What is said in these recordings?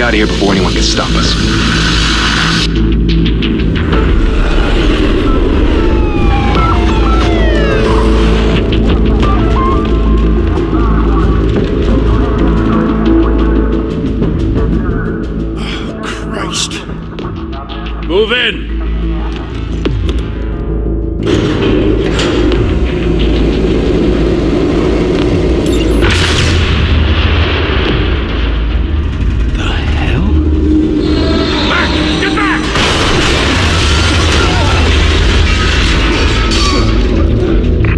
be out of here before anyone can stop us. Move in! The hell? Back! Get back!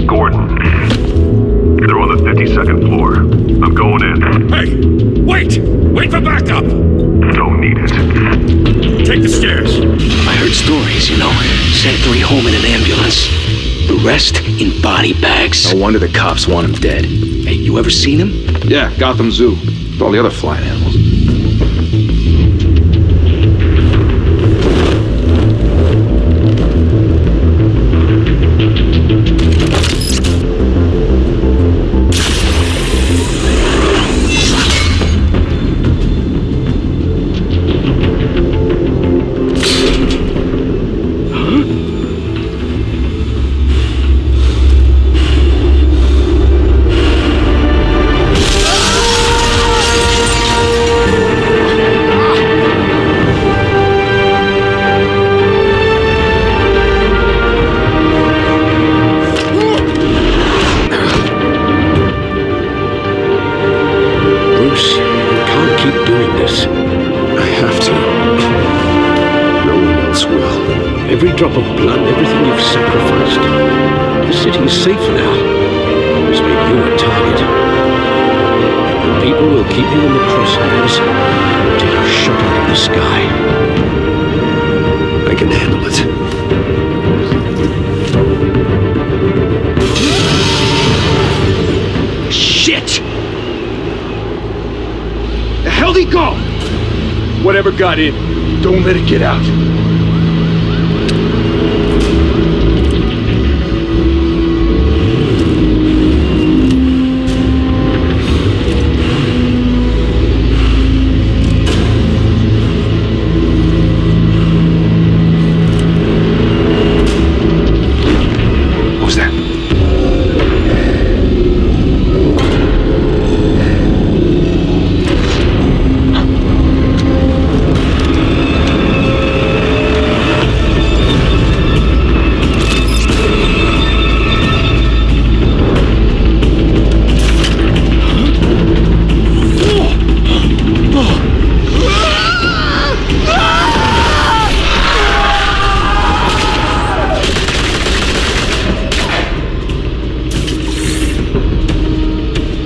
Gordon. They're on the 52nd floor. I'm going in. Hey! Wait! Wait for backup! Don't need it. Take the stairs. I heard stories, Sent 3 home in an ambulance. The rest in body bags. No wonder the cops want him dead. Hey, you ever seen him? Yeah, Gotham Zoo. With all the other flying animals. Every drop of blood, everything you've sacrificed. The city's safe now. It's made you a target. And people will keep you in the crosshairs until you're shot out of the sky. I can handle it. Shit! The hell'd he go? Whatever got in, don't let it get out.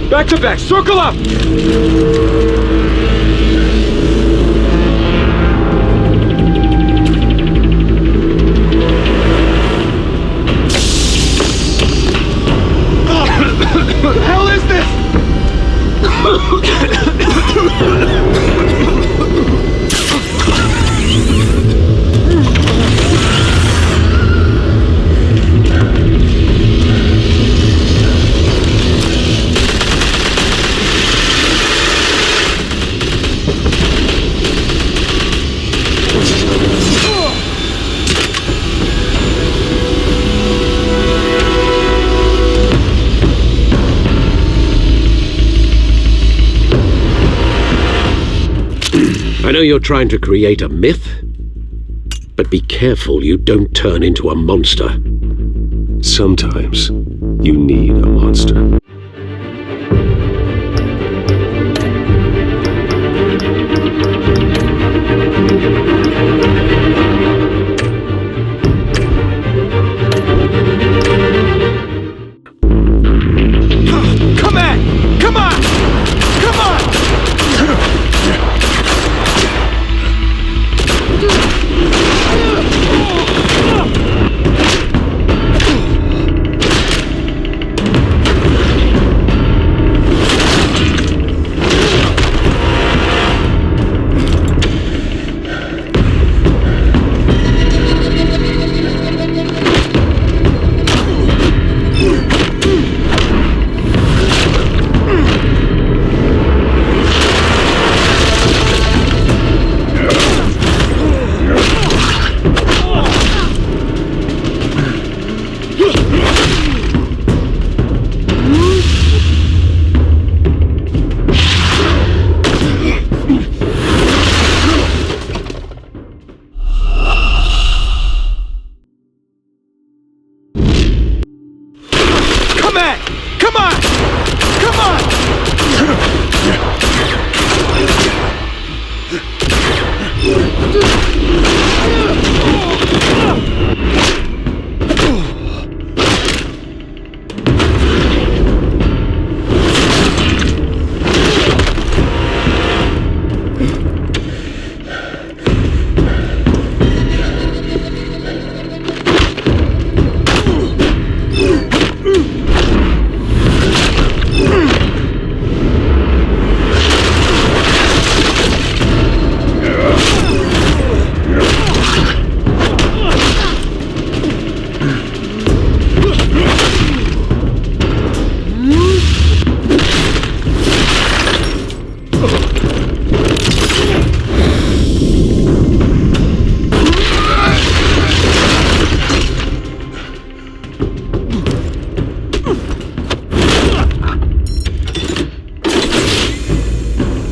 Back to back, circle up! What the hell is this? I know you're trying to create a myth, but be careful you don't turn into a monster. Sometimes you need a monster. Come on! Come on! Come on! at? Come on! Come on!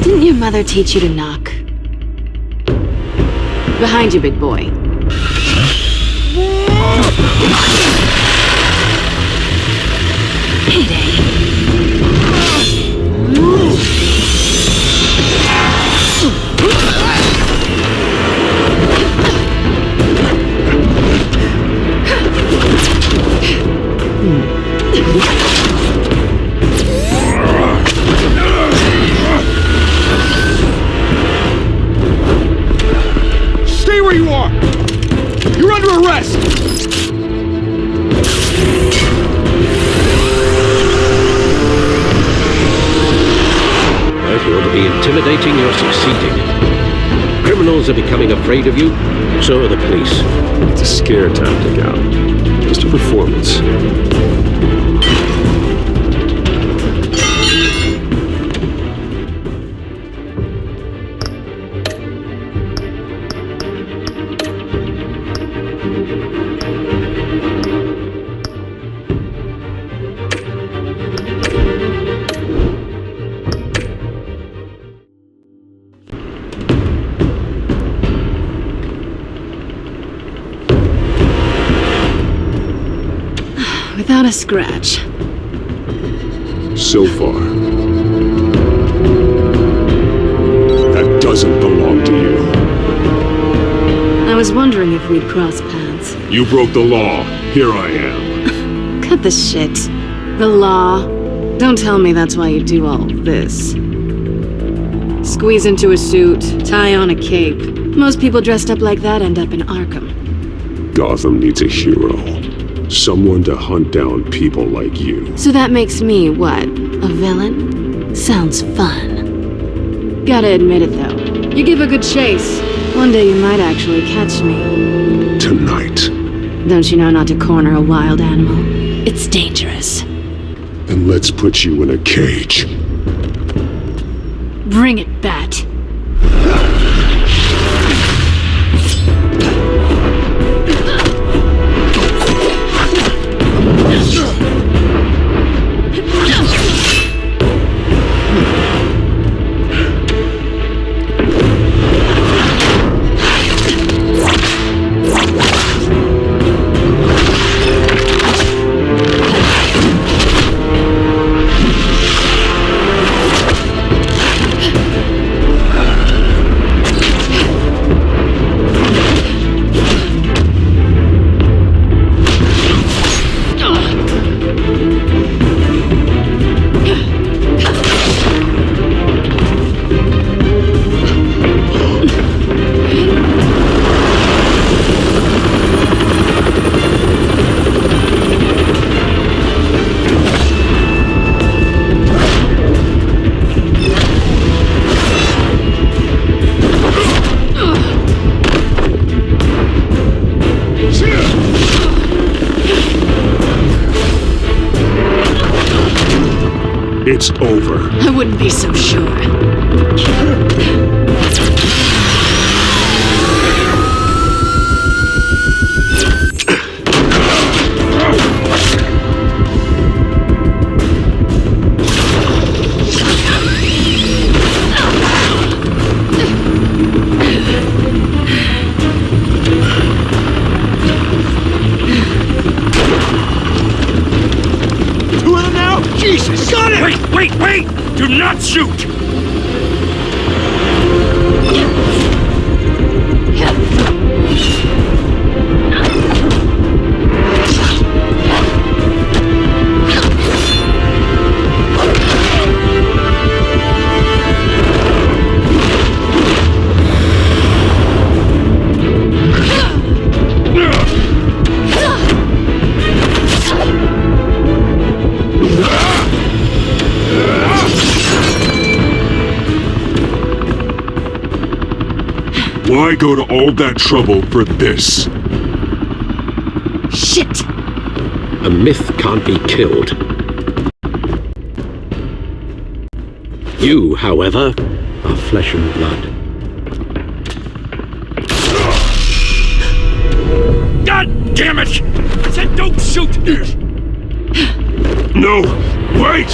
Didn't your mother teach you to knock? Behind you, big boy. Stay where you are! You're under arrest! If you want to be intimidating, you're succeeding. Criminals are becoming afraid of you, so are the police. It's a scare tactic, Al. Just a performance. Without a scratch. So far. That doesn't belong to you. I was wondering if we'd cross paths. You broke the law. Here I am. Cut the shit. The law. Don't tell me that's why you do all this. Squeeze into a suit, tie on a cape. Most people dressed up like that end up in Arkham. Gotham needs a hero. Someone to hunt down people like you. So that makes me, what, a villain? Sounds fun. Gotta admit it, though. You give a good chase. One day you might actually catch me. Tonight. Don't you know not to corner a wild animal? It's dangerous. Then let's put you in a cage. Bring it, Bat. It's over. I wouldn't be so sure. Too not shoot! Why go to all that trouble for this? Shit! A myth can't be killed. You, however, are flesh and blood. God damn it! I said don't shoot! No! Wait!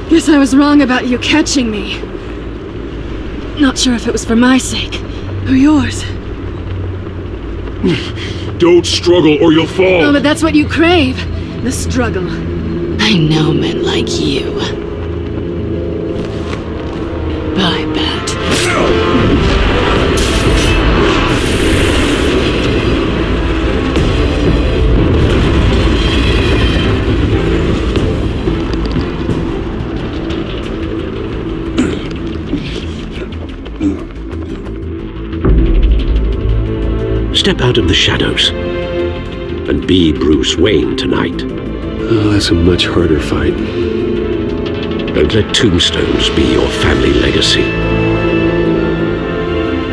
Guess I was wrong about you catching me. Not sure if it was for my sake or yours. Don't struggle or you'll fall! Oh, but that's what you crave. The struggle. I know men like you. Bye, Bat. Step out of the shadows and be Bruce Wayne tonight. Oh, that's a much harder fight. Don't let tombstones be your family legacy.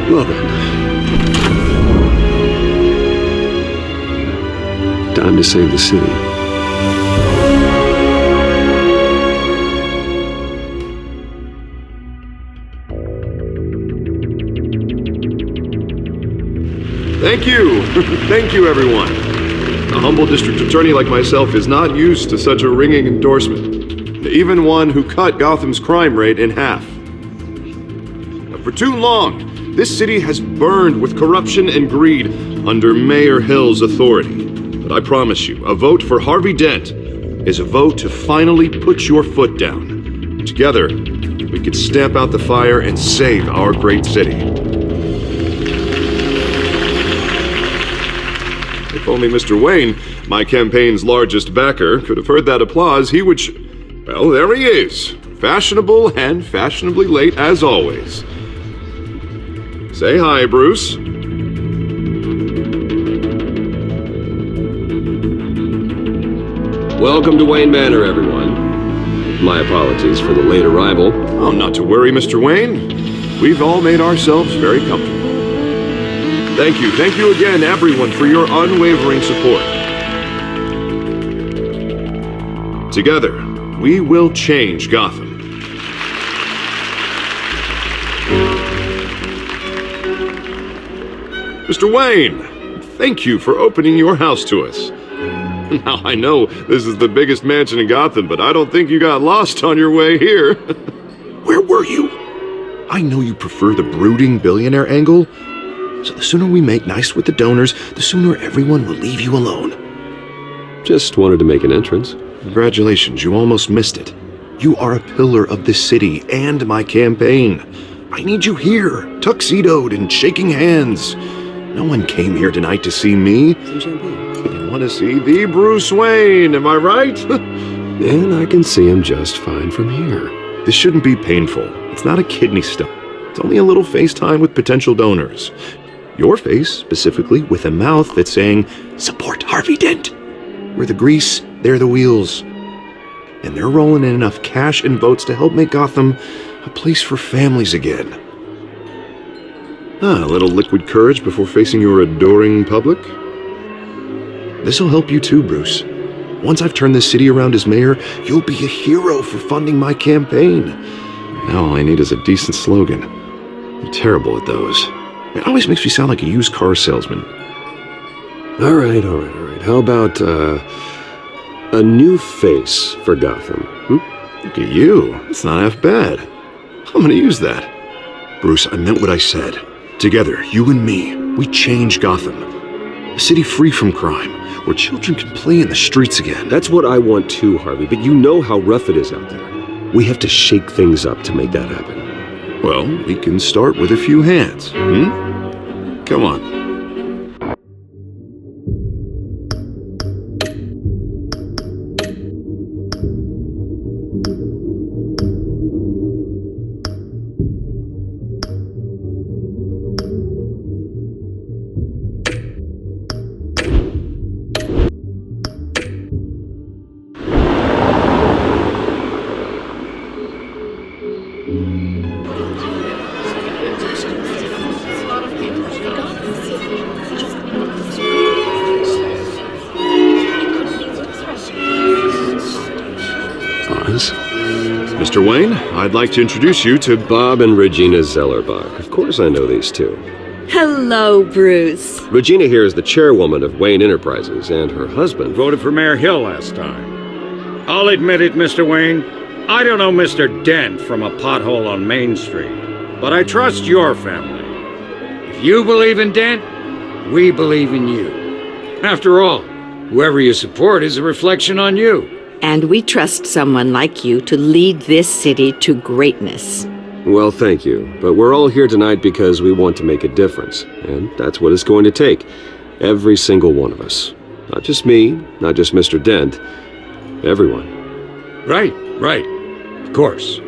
Well then. Time to save the city. Thank you! Thank you, everyone. A humble district attorney like myself is not used to such a ringing endorsement. Even one who cut Gotham's crime rate in half. For too long, this city has burned with corruption and greed under Mayor Hill's authority. But I promise you, a vote for Harvey Dent is a vote to finally put your foot down. Together, we could stamp out the fire and save our great city. If only Mr. Wayne, my campaign's largest backer, could have heard that applause, he would well, there he is. Fashionable and fashionably late as always. Say hi, Bruce. Welcome to Wayne Manor, everyone. My apologies for the late arrival. Oh, not to worry, Mr. Wayne. We've all made ourselves very comfortable. Thank you again, everyone, for your unwavering support. Together, we will change Gotham. Mr. Wayne, thank you for opening your house to us. Now, I know this is the biggest mansion in Gotham, but I don't think you got lost on your way here. Where were you? I know you prefer the brooding billionaire angle, So the sooner we make nice with the donors, the sooner everyone will leave you alone. Just wanted to make an entrance. Congratulations, you almost missed it. You are a pillar of this city and my campaign. I need you here, tuxedoed and shaking hands. No one came here tonight to see me. They want to see the Bruce Wayne, am I right? And I can see him just fine from here. This shouldn't be painful. It's not a kidney stone. It's only a little FaceTime with potential donors. Your face, specifically, with a mouth that's saying, "Support Harvey Dent." We're the grease, they're the wheels. And they're rolling in enough cash and votes to help make Gotham a place for families again. A little liquid courage before facing your adoring public. This'll help you too, Bruce. Once I've turned this city around as mayor, you'll be a hero for funding my campaign. Now all I need is a decent slogan. I'm terrible at those. It always makes me sound like a used car salesman. All right. How about, a new face for Gotham? Look at you. It's not half bad. I'm gonna use that. Bruce, I meant what I said. Together, you and me, we change Gotham. A city free from crime, where children can play in the streets again. That's what I want too, Harvey, but you know how rough it is out there. We have to shake things up to make that happen. Well, we can start with a few hands, Come on. Mr. Wayne, I'd like to introduce you to Bob and Regina Zellerbach. Of course I know these two. Hello, Bruce. Regina here is the chairwoman of Wayne Enterprises, and her husband Voted for Mayor Hill last time. I'll admit it, Mr. Wayne. I don't know Mr. Dent from a pothole on Main Street, but I trust your family. If you believe in Dent, we believe in you. After all, whoever you support is a reflection on you. And we trust someone like you to lead this city to greatness. Well, thank you. But we're all here tonight because we want to make a difference. And that's what it's going to take. Every single one of us. Not just me, not just Mr. Dent. Everyone. Right. Of course.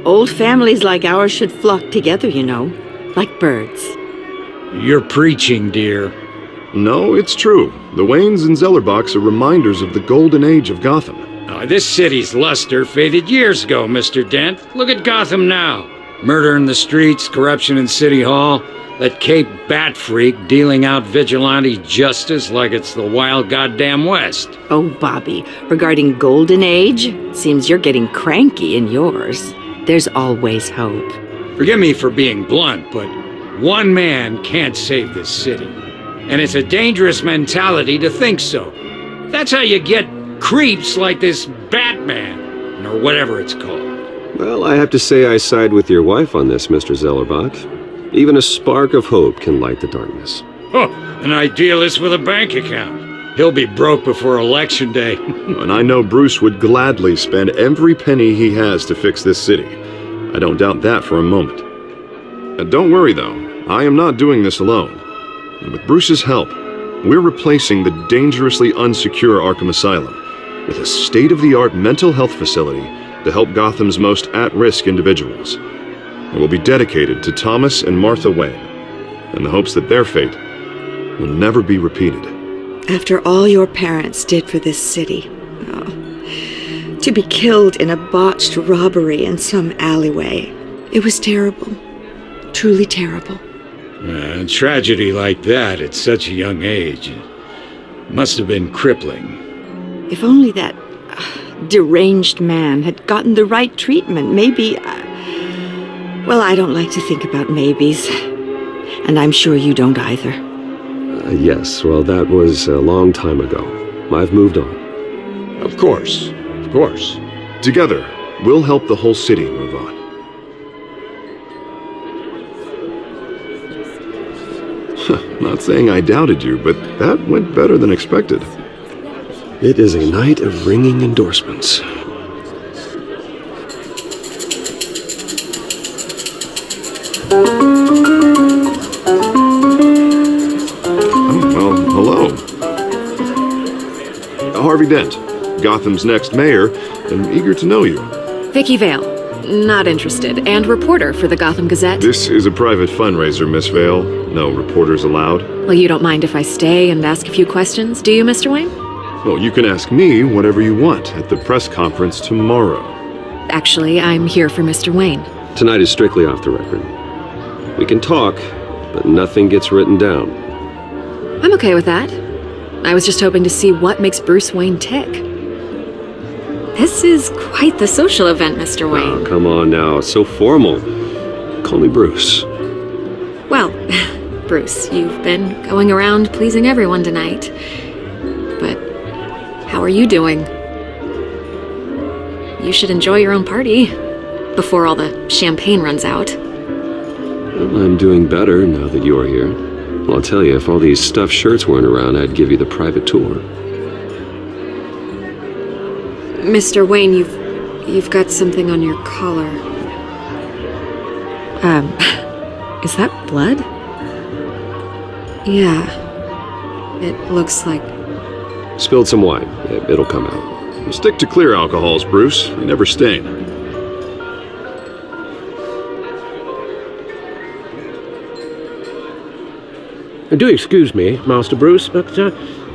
Old families like ours should flock together, you know, like birds. You're preaching, dear. No, it's true. The Waynes and Zellerbachs are reminders of the golden age of Gotham. This city's luster faded years ago, Mr. Dent. Look at Gotham now. Murder in the streets, corruption in City Hall, that Cape Bat freak dealing out vigilante justice like it's the wild goddamn West. Oh, Bobby, regarding Golden Age, seems you're getting cranky in yours. There's always hope. Forgive me for being blunt, but one man can't save this city. And it's a dangerous mentality to think so. That's how you get creeps like this Batman, or whatever it's called. Well, I have to say I side with your wife on this, Mr. Zellerbach. Even a spark of hope can light the darkness. Oh, an idealist with a bank account. He'll be broke before Election Day. And I know Bruce would gladly spend every penny he has to fix this city. I don't doubt that for a moment. Don't worry, though. I am not doing this alone. And with Bruce's help, we're replacing the dangerously unsecure Arkham Asylum with a state-of-the-art mental health facility to help Gotham's most at-risk individuals. It will be dedicated to Thomas and Martha Wayne, in the hopes that their fate will never be repeated. After all your parents did for this city, to be killed in a botched robbery in some alleyway, it was terrible. Truly terrible. A tragedy like that at such a young age must have been crippling. If only that deranged man had gotten the right treatment, maybe... well, I don't like to think about maybes. And I'm sure you don't either. Yes, well, that was a long time ago. I've moved on. Of course. Together, we'll help the whole city move on. Not saying I doubted you, but that went better than expected. It is a night of ringing endorsements. Well, hello. Harvey Dent, Gotham's next mayor, and eager to know you. Vicky Vale. Not interested. And reporter for the Gotham Gazette. This is a private fundraiser, Miss Vale. No reporters allowed. Well, you don't mind if I stay and ask a few questions, do you, Mr. Wayne? Well, you can ask me whatever you want at the press conference tomorrow. Actually, I'm here for Mr. Wayne. Tonight is strictly off the record. We can talk, but nothing gets written down. I'm okay with that. I was just hoping to see what makes Bruce Wayne tick. This is quite the social event, Mr. Wayne. Oh, come on now. It's so formal. Call me Bruce. Well, Bruce, you've been going around pleasing everyone tonight. But how are you doing? You should enjoy your own party before all the champagne runs out. Well, I'm doing better now that you're here. Well, I'll tell you, if all these stuffed shirts weren't around, I'd give you the private tour. Mr. Wayne, you've got something on your collar. Is that blood? Yeah. It looks like... Spilled some wine. It'll come out. Stick to clear alcohols, Bruce. They never stain. Do excuse me, Master Bruce, but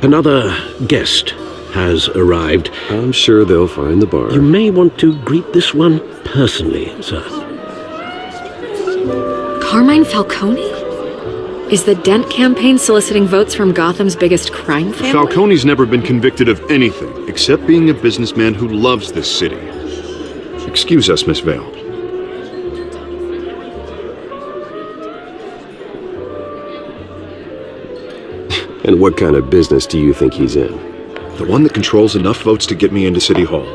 another guest has arrived. I'm sure they'll find the bar. You may want to greet this one personally, sir. Carmine Falcone? Is the Dent campaign soliciting votes from Gotham's biggest crime family? Falcone's never been convicted of anything except being a businessman who loves this city. Excuse us, Miss Vale. And what kind of business do you think he's in? The one that controls enough votes to get me into City Hall.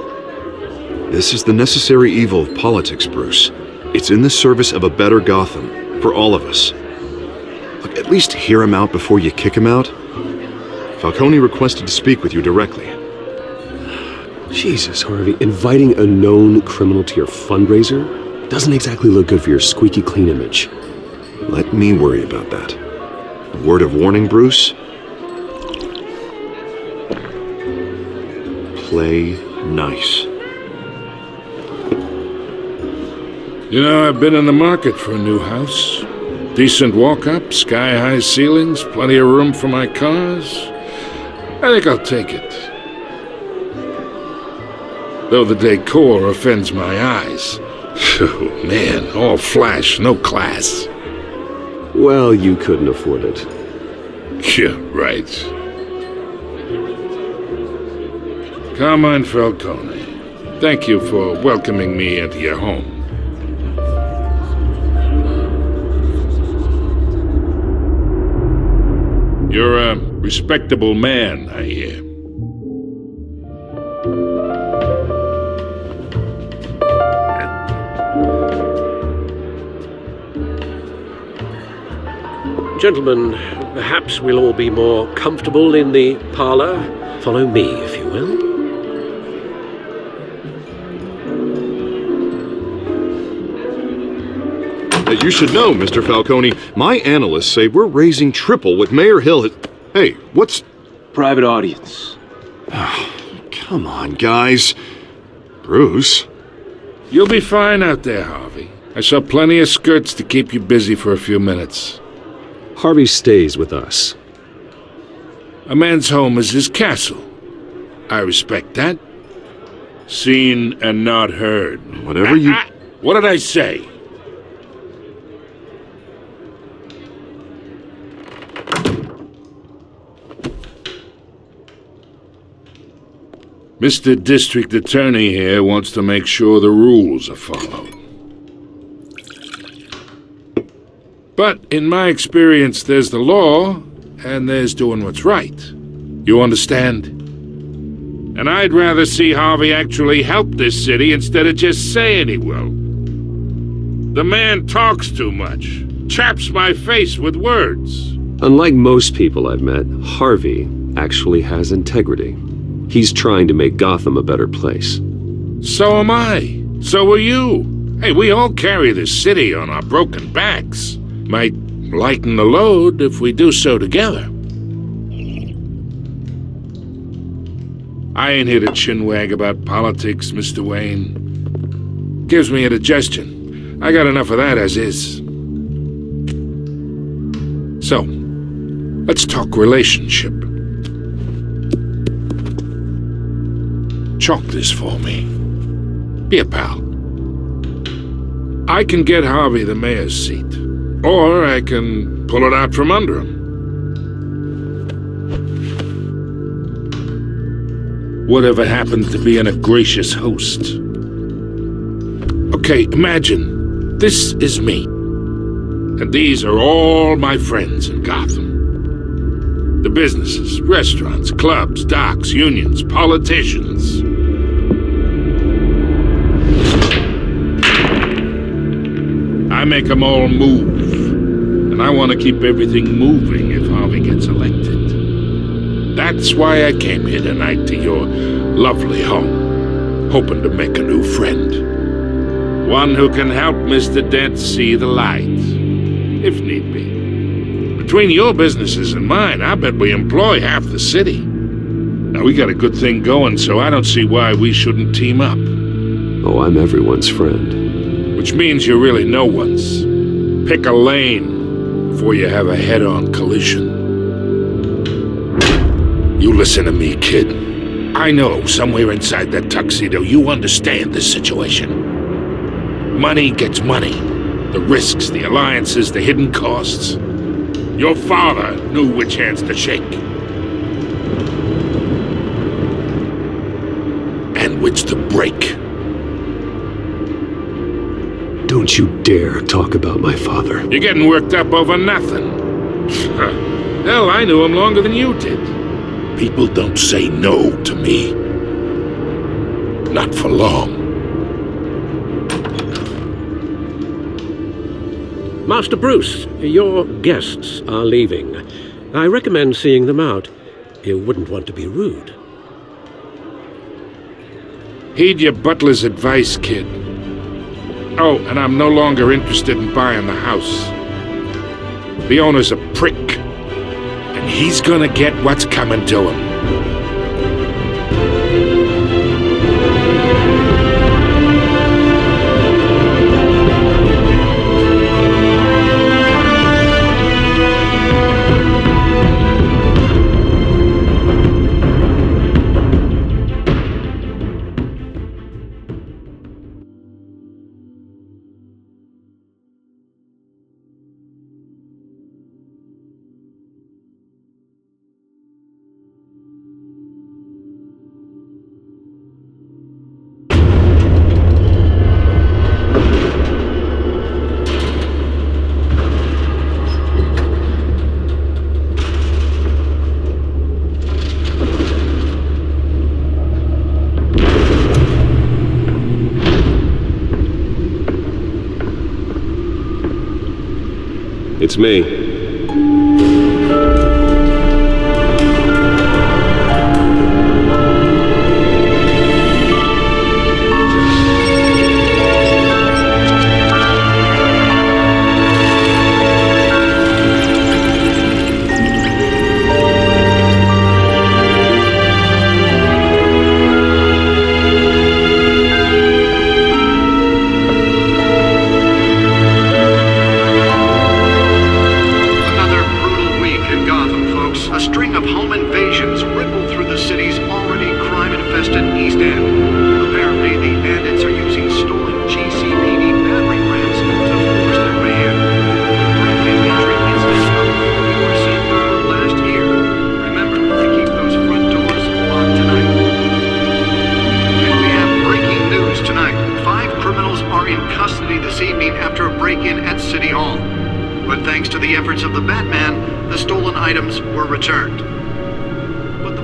This is the necessary evil of politics, Bruce. It's in the service of a better Gotham, for all of us. Look, at least hear him out before you kick him out. Falcone requested to speak with you directly. Jesus, Harvey, inviting a known criminal to your fundraiser doesn't exactly look good for your squeaky clean image. Let me worry about that. A word of warning, Bruce. Play nice. You know, I've been in the market for a new house. Decent walk-up, sky-high ceilings, plenty of room for my cars. I think I'll take it. Though the decor offends my eyes. Oh, man, all flash, no class. Well, you couldn't afford it. Yeah, right. Carmine Falcone, thank you for welcoming me into your home. You're a respectable man, I hear. Gentlemen, perhaps we'll all be more comfortable in the parlor. Follow me, if you will. You should know, Mr. Falcone, my analysts say we're raising triple what Mayor Hill has... Hey, what's... Private audience. Come on, guys. Bruce? You'll be fine out there, Harvey. I saw plenty of skirts to keep you busy for a few minutes. Harvey stays with us. A man's home is his castle. I respect that. Seen and not heard. Whatever you... What did I say? Mr. District Attorney here wants to make sure the rules are followed. But in my experience, there's the law, and there's doing what's right. You understand? And I'd rather see Harvey actually help this city instead of just saying he will. The man talks too much, chaps my face with words. Unlike most people I've met, Harvey actually has integrity. He's trying to make Gotham a better place. So am I. So are you. Hey, we all carry this city on our broken backs. Might lighten the load if we do so together. I ain't here to chinwag about politics, Mr. Wayne. Gives me indigestion. I got enough of that as is. So, let's talk relationship. Chalk this for me. Be a pal. I can get Harvey the mayor's seat, or I can pull it out from under him. Whatever happened to being a gracious host? Okay, imagine, this is me. And these are all my friends in Gotham. The businesses, restaurants, clubs, docks, unions, politicians. I make them all move. And I want to keep everything moving if Harvey gets elected. That's why I came here tonight to your lovely home, hoping to make a new friend. One who can help Mr. Dent see the light, if need be. Between your businesses and mine, I bet we employ half the city. Now, we got a good thing going, so I don't see why we shouldn't team up. Oh, I'm everyone's friend. Which means you're really no one's. Pick a lane before you have a head-on collision. You listen to me, kid. I know somewhere inside that tuxedo you understand this situation. Money gets money. The risks, the alliances, the hidden costs. Your father knew which hands to shake. And which to break. Don't you dare talk about my father. You're getting worked up over nothing. Hell, I knew him longer than you did. People don't say no to me. Not for long. Master Bruce, your guests are leaving. I recommend seeing them out. You wouldn't want to be rude. Heed your butler's advice, kid. Oh, and I'm no longer interested in buying the house. The owner's a prick. And he's gonna get what's coming to him. It's me.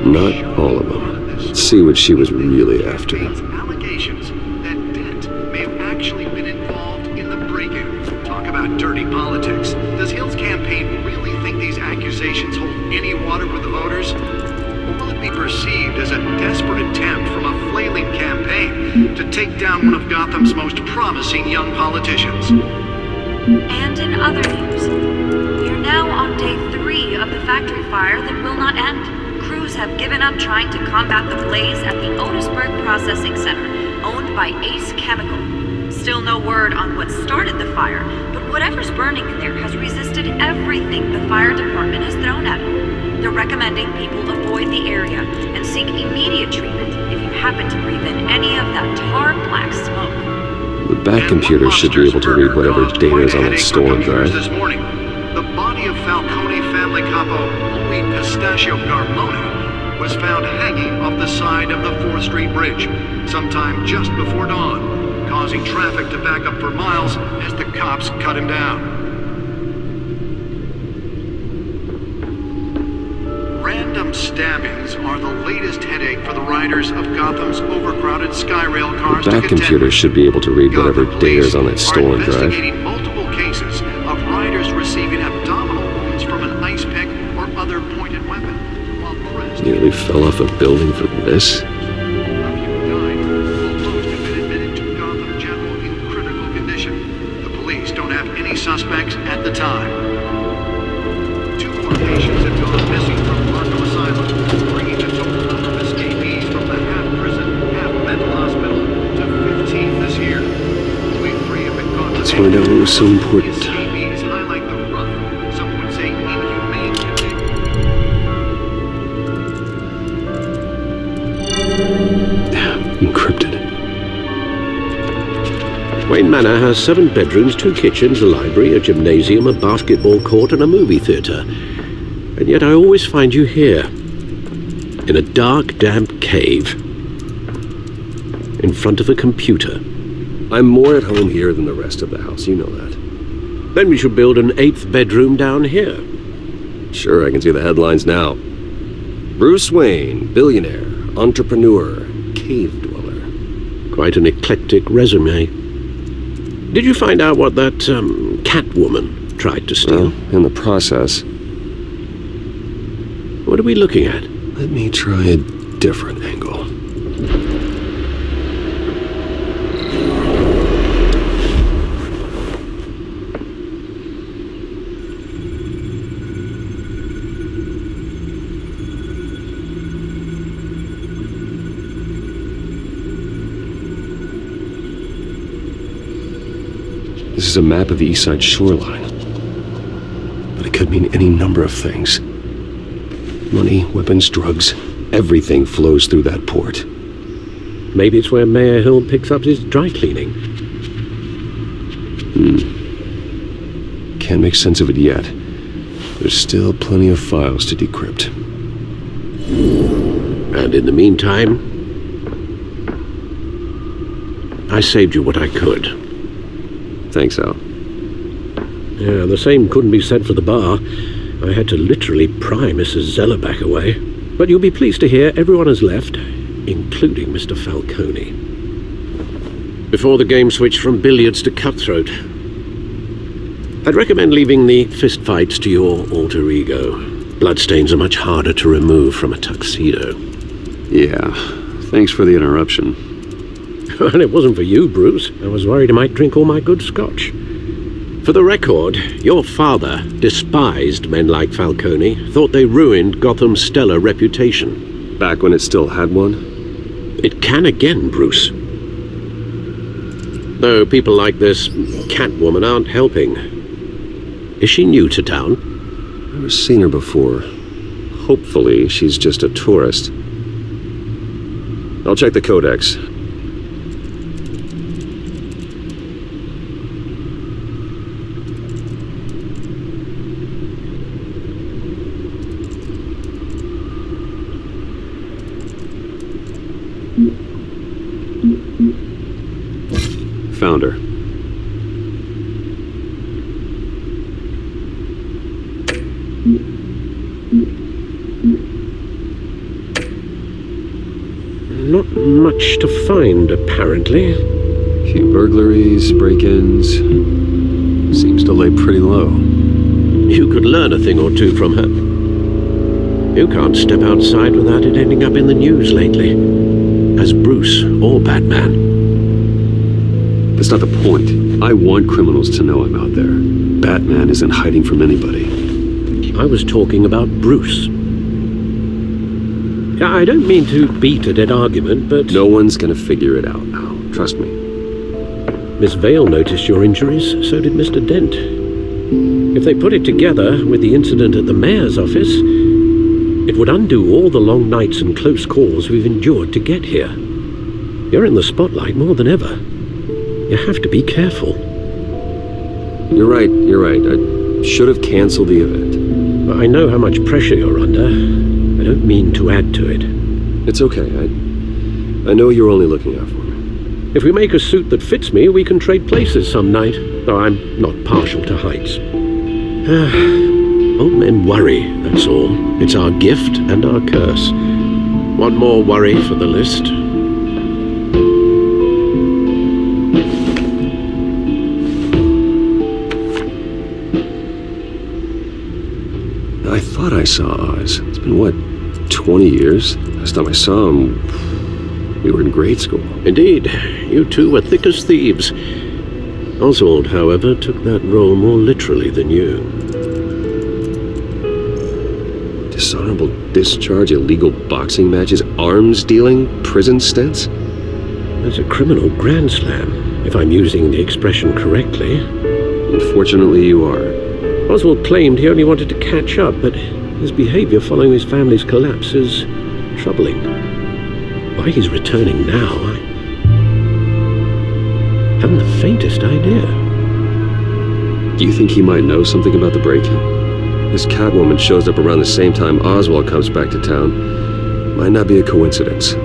Not all of them. Let's see what she was really after. Allegations that Dent may have actually been involved in the break-in. Talk about dirty politics. Does Hill's campaign really think these accusations accusations hold any water with the voters? Or will it be perceived as a desperate attempt from a flailing campaign to take down one of Gotham's most promising young politicians? And in other news, we are now on day 3 of the factory fire that will not end. Crews have given up trying to combat the blaze at the Otisburg Processing Center, owned by Ace Chemical. Still no word on what started the fire, but whatever's burning in there has resisted everything the fire department has thrown at it. They're recommending people avoid the area and seek immediate treatment if you happen to breathe in any of that tar black smoke. The back computer should be able to read whatever data is on that stolen drive. This morning, the body of Falcone family capo Louis Pistachio Garmoni was found hanging off the side of the 4th Street Bridge sometime just before dawn, causing traffic to back up for miles as the cops cut him down. Random stabbings are the latest headache for the riders of Gotham's overcrowded Skyrail cars. The back computer should be able to read whatever data is on that stolen drive. Investigating multiple cases of riders receiving abdominal wounds from an ice pick or other pointed weapon. Nearly fell off a building for this. Don't have any suspects at the time. 2 more patients have gone missing from Arkham Asylum, bringing the total number of escapees from the half-prison, half-mental hospital to 15 this year. Only 3 have been caught. Let's find out what was so important. Escapees highlight the rough, some would say inhumane Encrypted. Wayne Manor has 7 bedrooms, 2 kitchens, a library, a gymnasium, a basketball court, and a movie theatre. And yet I always find you here, in a dark, damp cave, in front of a computer. I'm more at home here than the rest of the house, you know that. Then we should build an 8th bedroom down here. Sure, I can see the headlines now. Bruce Wayne, billionaire, entrepreneur, cave dweller. Quite an eclectic resume. Did you find out what that, Catwoman tried to steal? Well, in the process. What are we looking at? Let me try a different angle. This is a map of the east side shoreline. But it could mean any number of things. Money, weapons, drugs, everything flows through that port. Maybe it's where Mayor Hill picks up his dry cleaning. Can't make sense of it yet. There's still plenty of files to decrypt. And in the meantime, I saved you what I could. Thanks, Al. Yeah, the same couldn't be said for the bar. I had to literally pry Mrs. Zellerback away. But you'll be pleased to hear everyone has left, including Mr. Falcone. Before the game switched from billiards to cutthroat. I'd recommend leaving the fistfights to your alter ego. Bloodstains are much harder to remove from a tuxedo. Yeah, thanks for the interruption. And it wasn't for you, Bruce. I was worried I might drink all my good scotch. For the record, your father despised men like Falcone, thought they ruined Gotham's stellar reputation. Back when it still had one? It can again, Bruce. Though people like this Catwoman aren't helping. Is she new to town? I've never seen her before. Hopefully, she's just a tourist. I'll check the codex. Found her. Not much to find, apparently. Few burglaries, break-ins. Seems to lay pretty low. You could learn a thing or two from her. You can't step outside without it ending up in the news lately. As Bruce or Batman. That's not the point. I want criminals to know I'm out there. Batman isn't hiding from anybody. I was talking about Bruce. I don't mean to beat a dead argument, but... No one's gonna figure it out now. Trust me. Miss Vale noticed your injuries, so did Mr. Dent. If they put it together with the incident at the mayor's office, it would undo all the long nights and close calls we've endured to get here. You're in the spotlight more than ever. You have to be careful. You're right. I should have canceled the event. I know how much pressure you're under. I don't mean to add to it. It's okay. I know you're only looking out for me. If we make a suit that fits me, we can trade places some night, though I'm not partial to heights. Old men worry, that's all. It's our gift and our curse. One more worry for the list. I thought I saw Oz. It's been, what, 20 years? Last time I saw him, we were in grade school. Indeed. You two were thick as thieves. Oswald, however, took that role more literally than you. Dishonorable discharge, illegal boxing matches, arms dealing, prison stints? That's a criminal grand slam, if I'm using the expression correctly. Unfortunately, you are. Oswald claimed he only wanted to catch up, but his behavior following his family's collapse is troubling. Why he's returning now, I haven't the faintest idea. Do you think he might know something about the break-in? This Catwoman shows up around the same time Oswald comes back to town. Might not be a coincidence.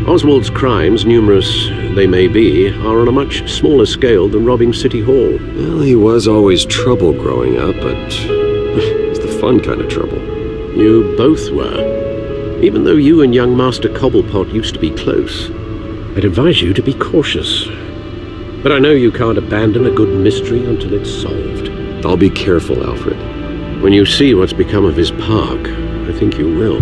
Oswald's crimes, numerous they may be, are on a much smaller scale than robbing City Hall. Well, he was always trouble growing up, but it's the fun kind of trouble. You both were. Even though you and young Master Cobblepot used to be close, I'd advise you to be cautious. But I know you can't abandon a good mystery until it's solved. I'll be careful, Alfred. When you see what's become of his park, I think you will.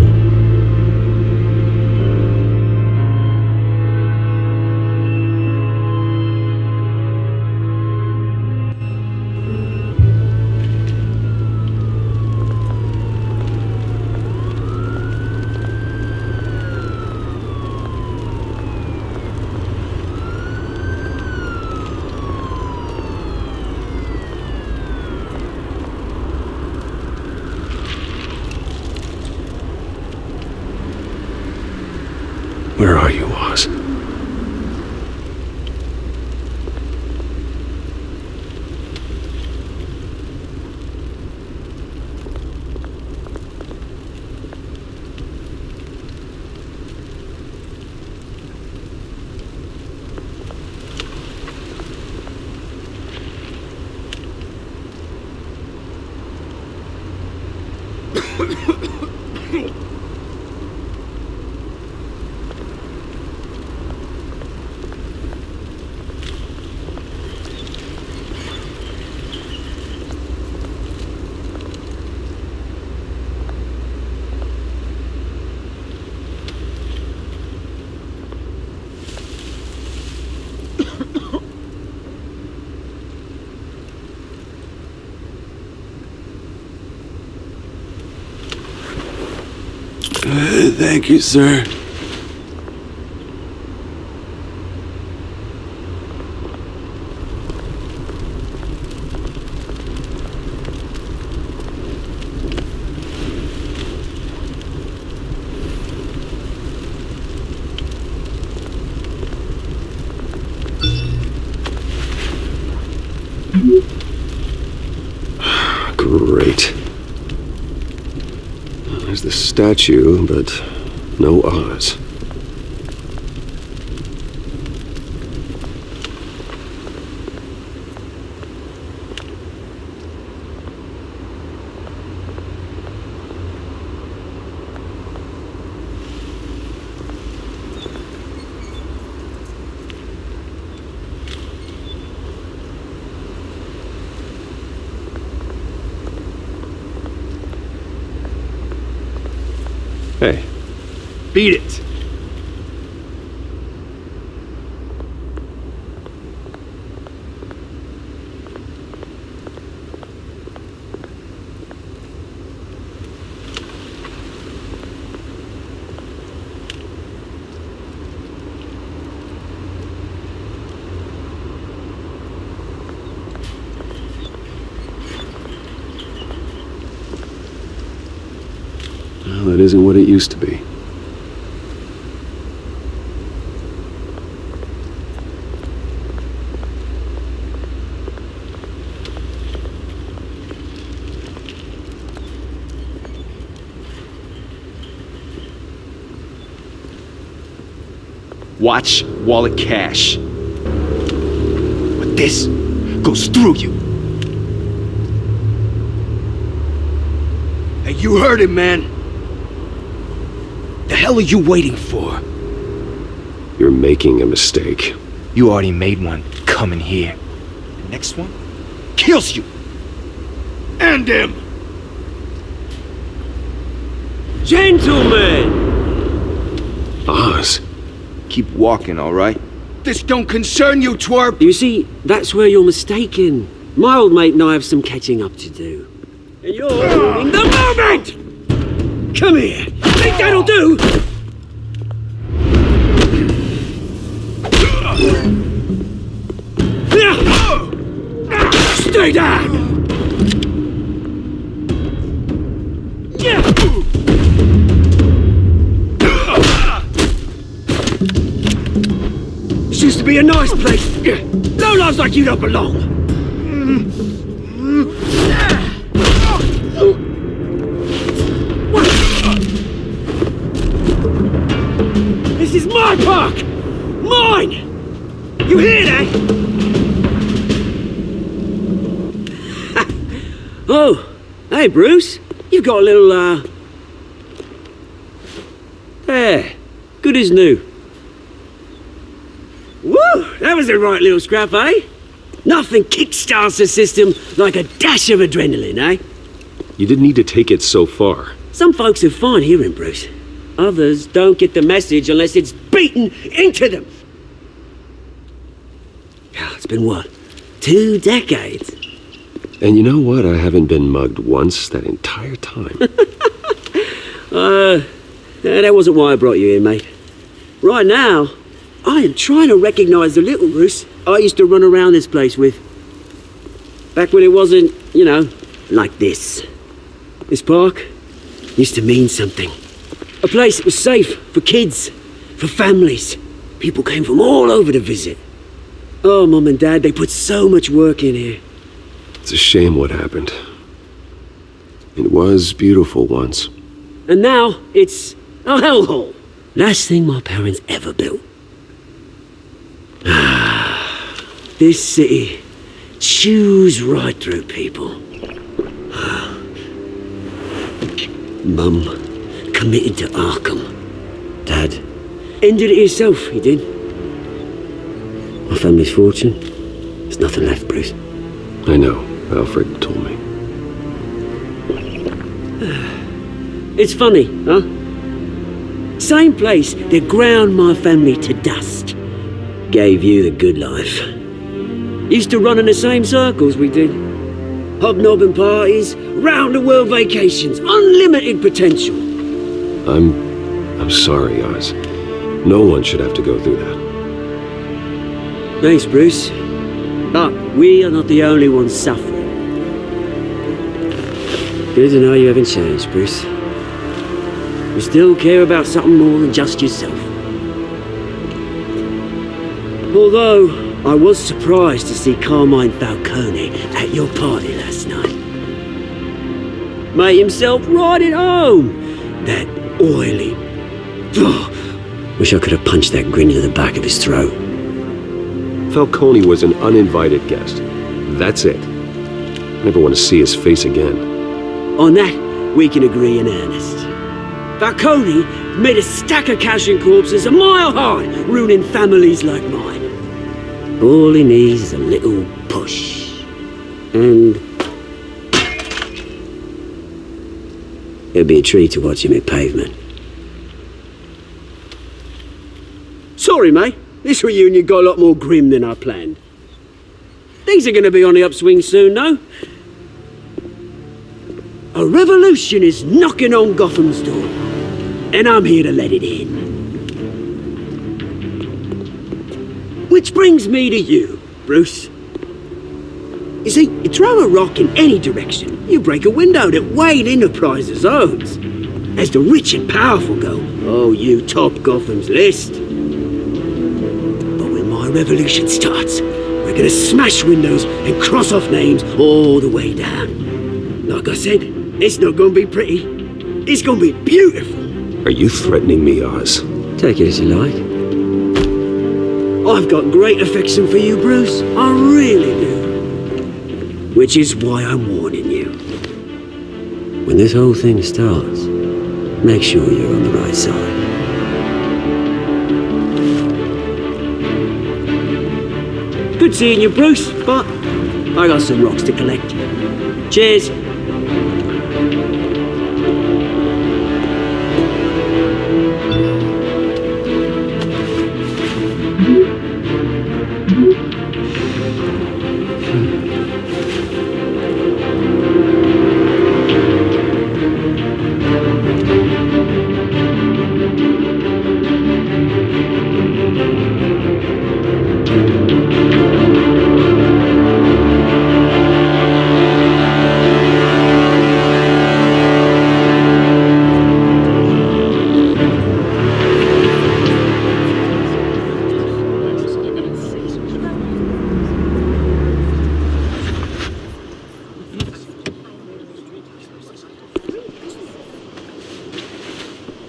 Where are you, Oz? Thank you, sir. Great. There's the statue, but no Oz. Hey. Beat it. Well, it isn't what it used to be. Watch wallet cash. But this goes through you. Hey, you heard it, man. The hell are you waiting for? You're making a mistake. You already made one coming here. The next one kills you. And him. Gentlemen! Oz. Keep walking, all right? This don't concern you, twerp! You see, that's where you're mistaken. My old mate and I have some catching up to do. And you're ruining the moment! Come here! Think that'll do? Stay down! This used to be a nice place. Lowlifes like you don't belong. This is my park! Mine! You hear that? Oh, hey Bruce. You've got a little, there. Good as new. Woo! That was a right little scrap, eh? Nothing kickstarts the system like a dash of adrenaline, eh? You didn't need to take it so far. Some folks have fine hearing, Bruce. Others don't get the message unless it's beaten into them. It's been what? 2 decades? And you know what? I haven't been mugged once that entire time. That wasn't why I brought you here, mate. Right now, I am trying to recognize the little Bruce I used to run around this place with. Back when it wasn't, you know, like this. This park used to mean something. A place that was safe for kids, for families. People came from all over to visit. Oh, Mum and Dad, they put so much work in here. It's a shame what happened. It was beautiful once. And now, it's a hellhole. Last thing my parents ever built. This city chews right through people. Mum committed to Arkham. Dad ended it himself, he did. My family's fortune, there's nothing left, Bruce. I know, Alfred told me. It's funny, huh? Same place that ground my family to dust gave you the good life. Used to run in the same circles we did. Hobnobbing parties, round-the-world vacations, unlimited potential. I'm sorry, Oz. No one should have to go through that. Thanks, Bruce. But we are not the only ones suffering. Good to know you haven't changed, Bruce. You still care about something more than just yourself. Although, I was surprised to see Carmine Falcone at your party last night. Made himself right at home. That oily... Wish I could have punched that grin to the back of his throat. Falcone was an uninvited guest. That's it. Never want to see his face again. On that, we can agree in earnest. Falcone made a stack of cashing corpses a mile high, ruining families like mine. All he needs is a little push. And... it'll be a treat to watch him hit pavement. Sorry, mate. This reunion got a lot more grim than I planned. Things are going to be on the upswing soon, though. A revolution is knocking on Gotham's door, and I'm here to let it in. Which brings me to you, Bruce. You see, you throw a rock in any direction, you break a window that Wayne Enterprises owns. As the rich and powerful go, oh, you top Gotham's list. But when my revolution starts, we're gonna smash windows and cross off names all the way down. Like I said, it's not gonna be pretty. It's gonna be beautiful. Are you threatening me, Oz? Take it as you like. I've got great affection for you, Bruce. I really do. Which is why I'm warning you. When this whole thing starts, make sure you're on the right side. Good seeing you, Bruce, but I got some rocks to collect. Cheers.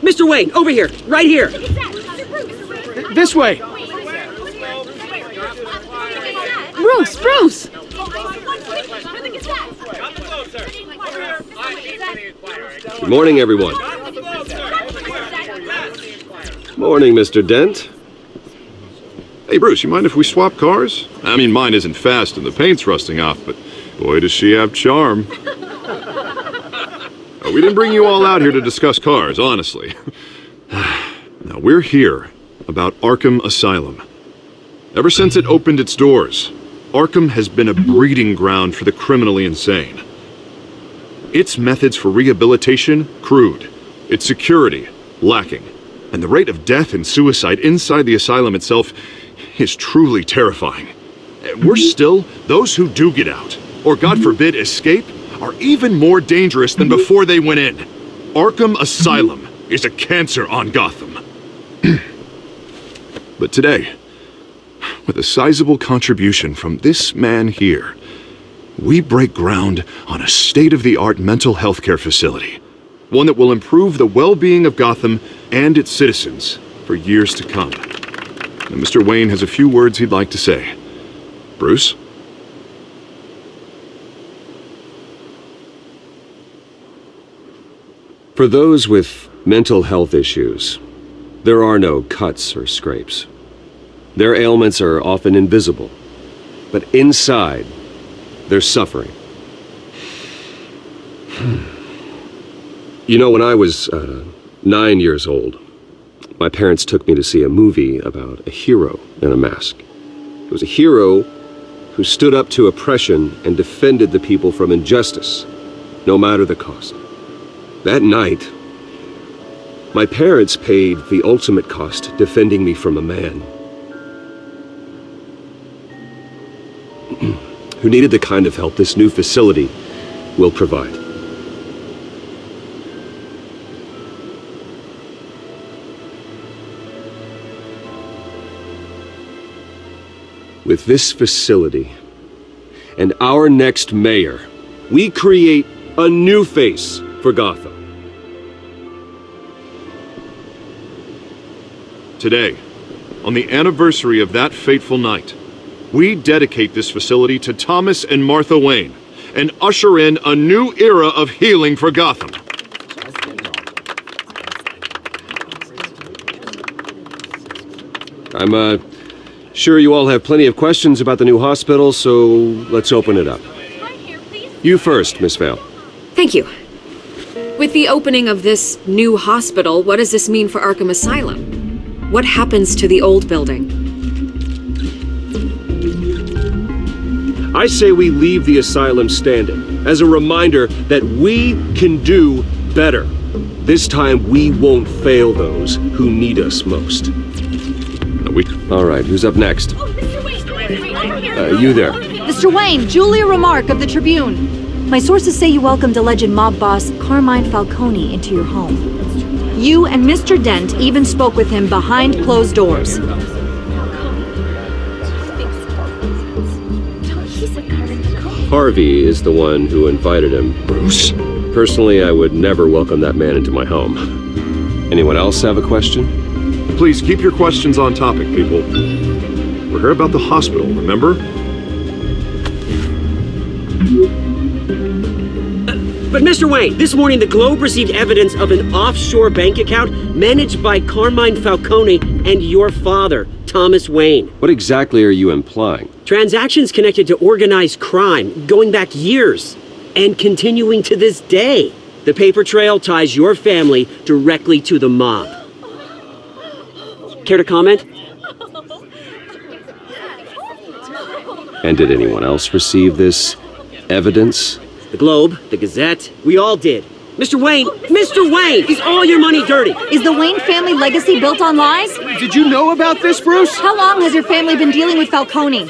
Mr. Wayne, over here, right here. This way. Bruce! Good morning, everyone. Morning, Mr. Dent. Hey, Bruce, you mind if we swap cars? I mean, mine isn't fast and the paint's rusting off, but boy, does she have charm. We didn't bring you all out here to discuss cars, honestly. Now, we're here about Arkham Asylum. Ever since it opened its doors, Arkham has been a breeding ground for the criminally insane. Its methods for rehabilitation, crude. Its security, lacking. And the rate of death and suicide inside the asylum itself is truly terrifying. And worse still, those who do get out, or God forbid escape, are even more dangerous than before they went in. Arkham Asylum is a cancer on Gotham. But today, with a sizable contribution from this man here, we break ground on a state-of-the-art mental health care facility. One that will improve the well-being of Gotham and its citizens for years to come. And Mr. Wayne has a few words he'd like to say. Bruce? For those with mental health issues, there are no cuts or scrapes. Their ailments are often invisible, but inside, they're suffering. You know, when I was 9 years old, my parents took me to see a movie about a hero in a mask. It was a hero who stood up to oppression and defended the people from injustice, no matter the cost. That night, my parents paid the ultimate cost defending me from a man who needed the kind of help this new facility will provide. With this facility and our next mayor, we create a new face for Gotham. Today, on the anniversary of that fateful night, we dedicate this facility to Thomas and Martha Wayne and usher in a new era of healing for Gotham. I'm sure you all have plenty of questions about the new hospital, so let's open it up. You first, Miss Vale. Thank you. With the opening of this new hospital, what does this mean for Arkham Asylum? What happens to the old building? I say we leave the asylum standing, as a reminder that we can do better. This time we won't fail those who need us most. All right, who's up next? You there. Mr. Wayne, Julia Remark of the Tribune. My sources say you welcomed alleged mob boss Carmine Falcone into your home. You and Mr. Dent even spoke with him behind closed doors. Harvey is the one who invited him. Bruce? Personally, I would never welcome that man into my home. Anyone else have a question? Please keep your questions on topic, people. We're here about the hospital, remember? But Mr. Wayne, this morning the Globe received evidence of an offshore bank account managed by Carmine Falcone and your father, Thomas Wayne. What exactly are you implying? Transactions connected to organized crime, going back years, and continuing to this day. The paper trail ties your family directly to the mob. Care to comment? And did anyone else receive this evidence? The Globe, the Gazette, we all did. Mr. Wayne, is all your money dirty? Is the Wayne family legacy built on lies? Did you know about this, Bruce? How long has your family been dealing with Falcone?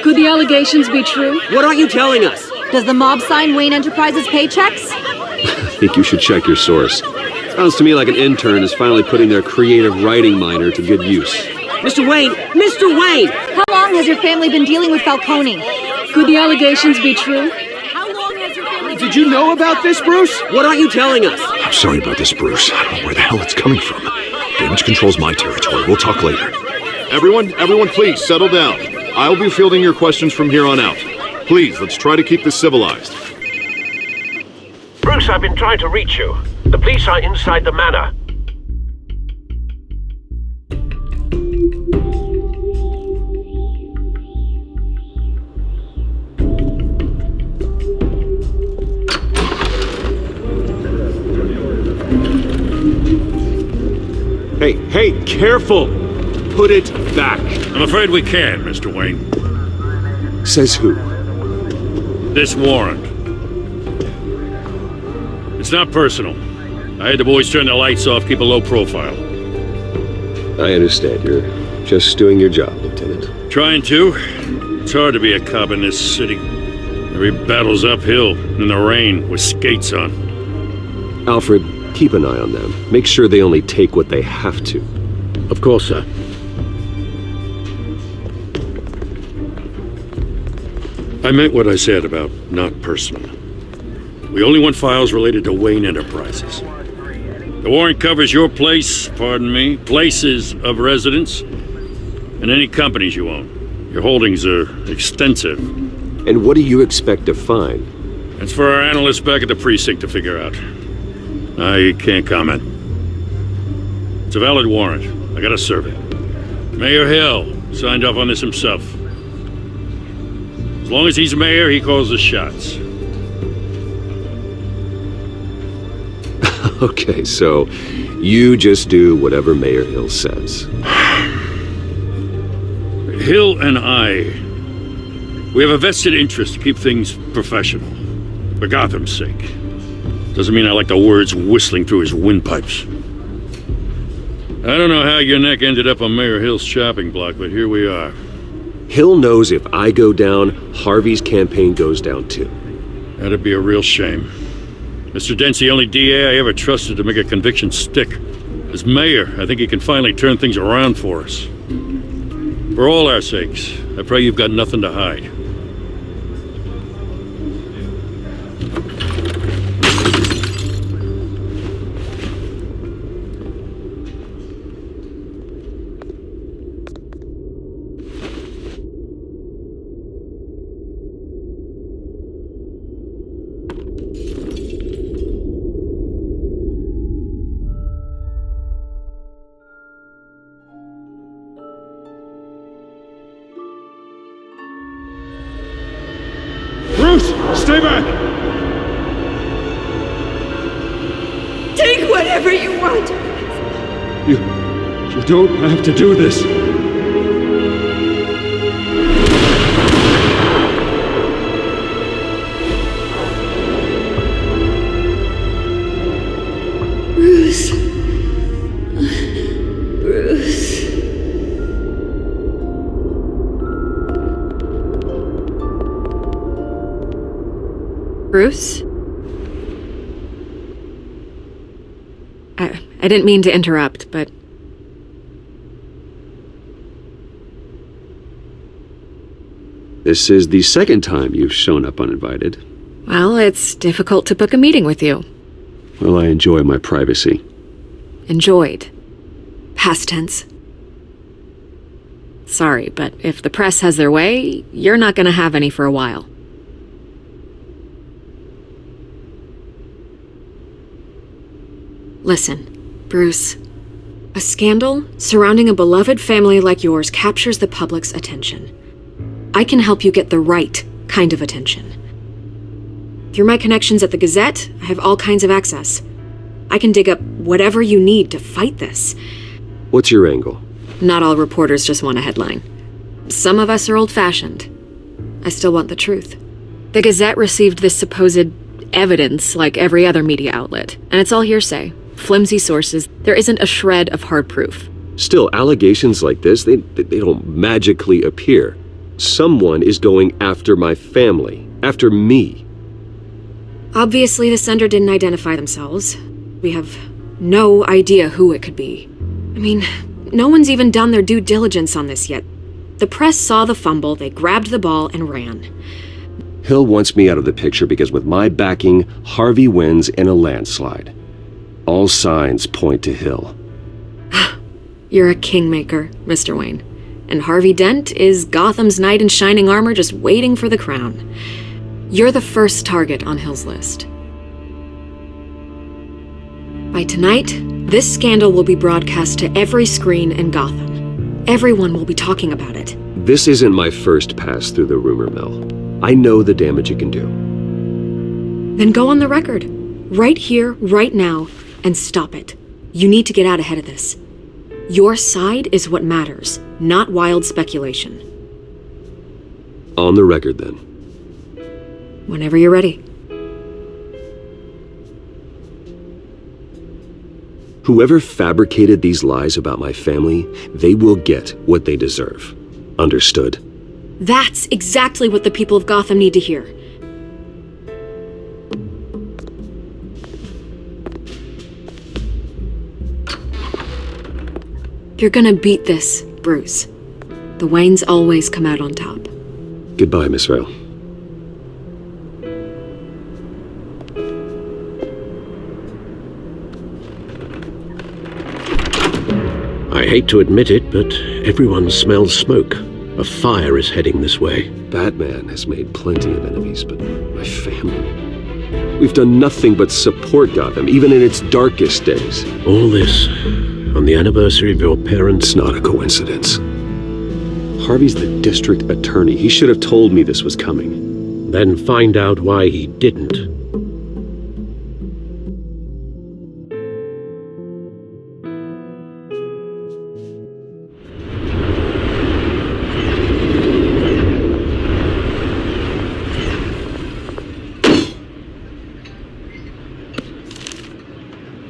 Could the allegations be true? What aren't you telling us? Does the mob sign Wayne Enterprises paychecks? I think you should check your source. Sounds to me like an intern is finally putting their creative writing minor to good use. Mr. Wayne! How long has your family been dealing with Falcone? Could the allegations be true? How long has your family Did you know about this, Bruce? What aren't you telling us? I'm sorry about this, Bruce. I don't know where the hell it's coming from. Damage control's my territory. We'll talk later. Everyone, please settle down. I'll be fielding your questions from here on out. Please, let's try to keep this civilized. Bruce, I've been trying to reach you. The police are inside the manor. Hey, careful! Put it back. I'm afraid we can, Mr. Wayne. Says who? This warrant. It's not personal. I had the boys turn the lights off, keep a low profile. I understand. You're just doing your job, Lieutenant. Trying to. It's hard to be a cop in this city. Every battle's uphill, in the rain, with skates on. Alfred, keep an eye on them. Make sure they only take what they have to. Of course, sir. I meant what I said about not personal. We only want files related to Wayne Enterprises. The warrant covers your place, places of residence, and any companies you own. Your holdings are extensive. And what do you expect to find? It's for our analysts back at the precinct to figure out. I can't comment. It's a valid warrant. I gotta serve it. Mayor Hill signed off on this himself. As long as he's mayor, he calls the shots. Okay, so you just do whatever Mayor Hill says. Hill and I, we have a vested interest to keep things professional. For Gotham's sake. Doesn't mean I like the words whistling through his windpipes. I don't know how your neck ended up on Mayor Hill's chopping block, but here we are. Hill knows if I go down, Harvey's campaign goes down too. That'd be a real shame. Mr. Dent's the only DA I ever trusted to make a conviction stick. As mayor, I think he can finally turn things around for us. For all our sakes, I pray you've got nothing to hide. Stay back! Take whatever you want. You don't have to do this. Bruce. Bruce. Bruce? I didn't mean to interrupt, but... This is the second time you've shown up uninvited. Well, it's difficult to book a meeting with you. Well, I enjoy my privacy. Enjoyed. Past tense. Sorry, but if the press has their way, you're not gonna have any for a while. Listen, Bruce. A scandal surrounding a beloved family like yours captures the public's attention. I can help you get the right kind of attention. Through my connections at the Gazette, I have all kinds of access. I can dig up whatever you need to fight this. What's your angle? Not all reporters just want a headline. Some of us are old-fashioned. I still want the truth. The Gazette received this supposed evidence like every other media outlet, and it's all hearsay. Flimsy sources. There isn't a shred of hard proof. Still, allegations like this, they don't magically appear. Someone is going after my family, after me. Obviously, the sender didn't identify themselves. We have no idea who it could be. I mean, no one's even done their due diligence on this yet. The press saw the fumble, they grabbed the ball and ran. Hill wants me out of the picture because with my backing, Harvey wins in a landslide. All signs point to Hill. You're a kingmaker, Mr. Wayne. And Harvey Dent is Gotham's knight in shining armor just waiting for the crown. You're the first target on Hill's list. By tonight, this scandal will be broadcast to every screen in Gotham. Everyone will be talking about it. This isn't my first pass through the rumor mill. I know the damage it can do. Then go on the record. Right here, right now, and stop it. You need to get out ahead of this. Your side is what matters, not wild speculation. On the record, then. Whenever you're ready. Whoever fabricated these lies about my family, they will get what they deserve. Understood? That's exactly what the people of Gotham need to hear. You're gonna beat this, Bruce. The Waynes always come out on top. Goodbye, Miss Vale. I hate to admit it, but everyone smells smoke. A fire is heading this way. Batman has made plenty of enemies, but my family... We've done nothing but support Gotham, even in its darkest days. All this on the anniversary of your parents'... It's not a coincidence. Harvey's the district attorney. He should have told me this was coming. Then find out why he didn't.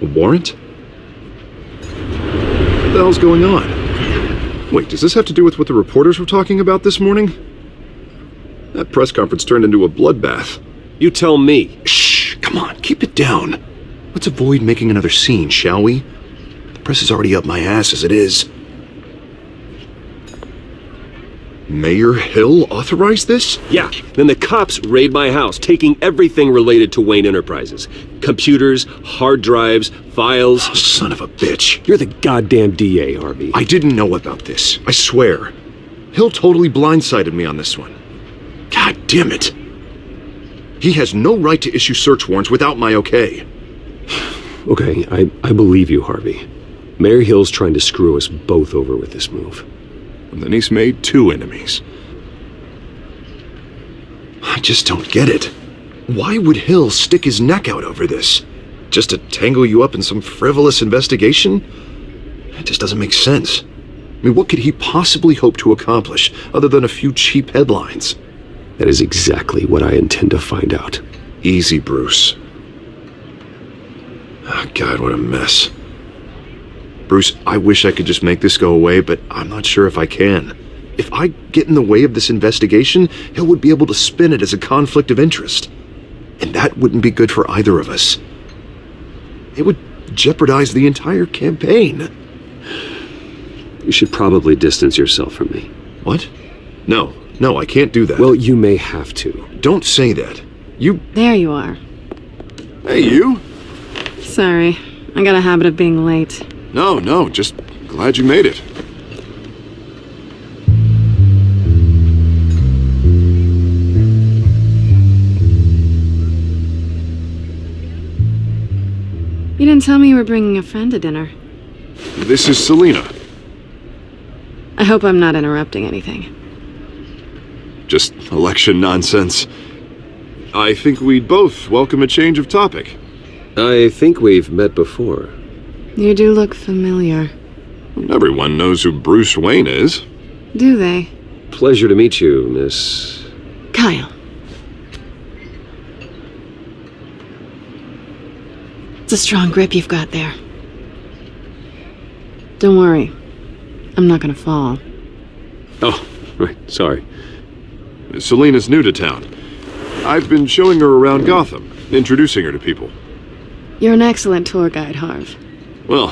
A warrant? What the hell's going on? Wait, does this have to do with what the reporters were talking about this morning? That press conference turned into a bloodbath. You tell me. Shh, come on, keep it down. Let's avoid making another scene, shall we? The press is already up my ass as it is. Mayor Hill authorized this? Yeah, then the cops raid my house, taking everything related to Wayne Enterprises. Computers, hard drives, files. Oh, son of a bitch. You're the goddamn DA, Harvey. I didn't know about this, I swear. Hill totally blindsided me on this one. God damn it. He has no right to issue search warrants without my okay. Okay, I believe you, Harvey. Mayor Hill's trying to screw us both over with this move. And then he's made 2 enemies. I just don't get it. Why would Hill stick his neck out over this? Just to tangle you up in some frivolous investigation? It just doesn't make sense. I mean, what could he possibly hope to accomplish other than a few cheap headlines? That is exactly what I intend to find out. Easy, Bruce. Oh, God, what a mess. Bruce, I wish I could just make this go away, but I'm not sure if I can. If I get in the way of this investigation, Hill would be able to spin it as a conflict of interest. And that wouldn't be good for either of us. It would jeopardize the entire campaign. You should probably distance yourself from me. What? No, I can't do that. Well, you may have to. Don't say that. There you are. Hey, you? Sorry, I got a habit of being late. No, just glad you made it. You didn't tell me you were bringing a friend to dinner. This is Selina. I hope I'm not interrupting anything. Just election nonsense. I think we'd both welcome a change of topic. I think we've met before. You do look familiar. Everyone knows who Bruce Wayne is. Do they? Pleasure to meet you, Miss... Kyle. It's a strong grip you've got there. Don't worry. I'm not gonna fall. Oh, right, sorry. Selina's new to town. I've been showing her around Gotham, introducing her to people. You're an excellent tour guide, Harv. Well,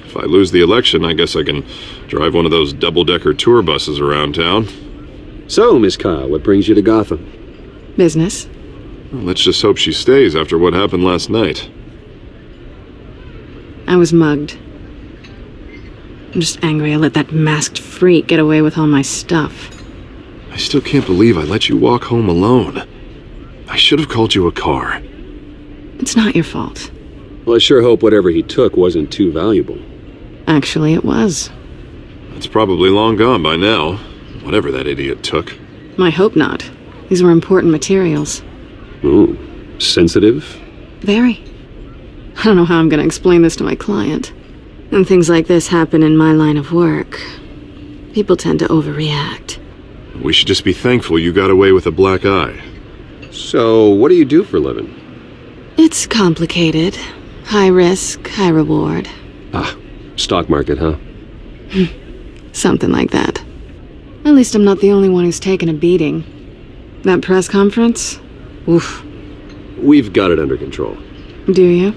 if I lose the election, I guess I can drive one of those double-decker tour buses around town. So, Miss Kyle, what brings you to Gotham? Business. Well, let's just hope she stays after what happened last night. I was mugged. I'm just angry I let that masked freak get away with all my stuff. I still can't believe I let you walk home alone. I should have called you a car. It's not your fault. Well, I sure hope whatever he took wasn't too valuable. Actually, it was. It's probably long gone by now, whatever that idiot took. I hope not. These were important materials. Ooh, sensitive? Very. I don't know how I'm going to explain this to my client. When things like this happen in my line of work, people tend to overreact. We should just be thankful you got away with a black eye. So, what do you do for a living? It's complicated. High risk, high reward. Ah, stock market, huh? Something like that. At least I'm not the only one who's taken a beating. That press conference? Oof. We've got it under control. Do you?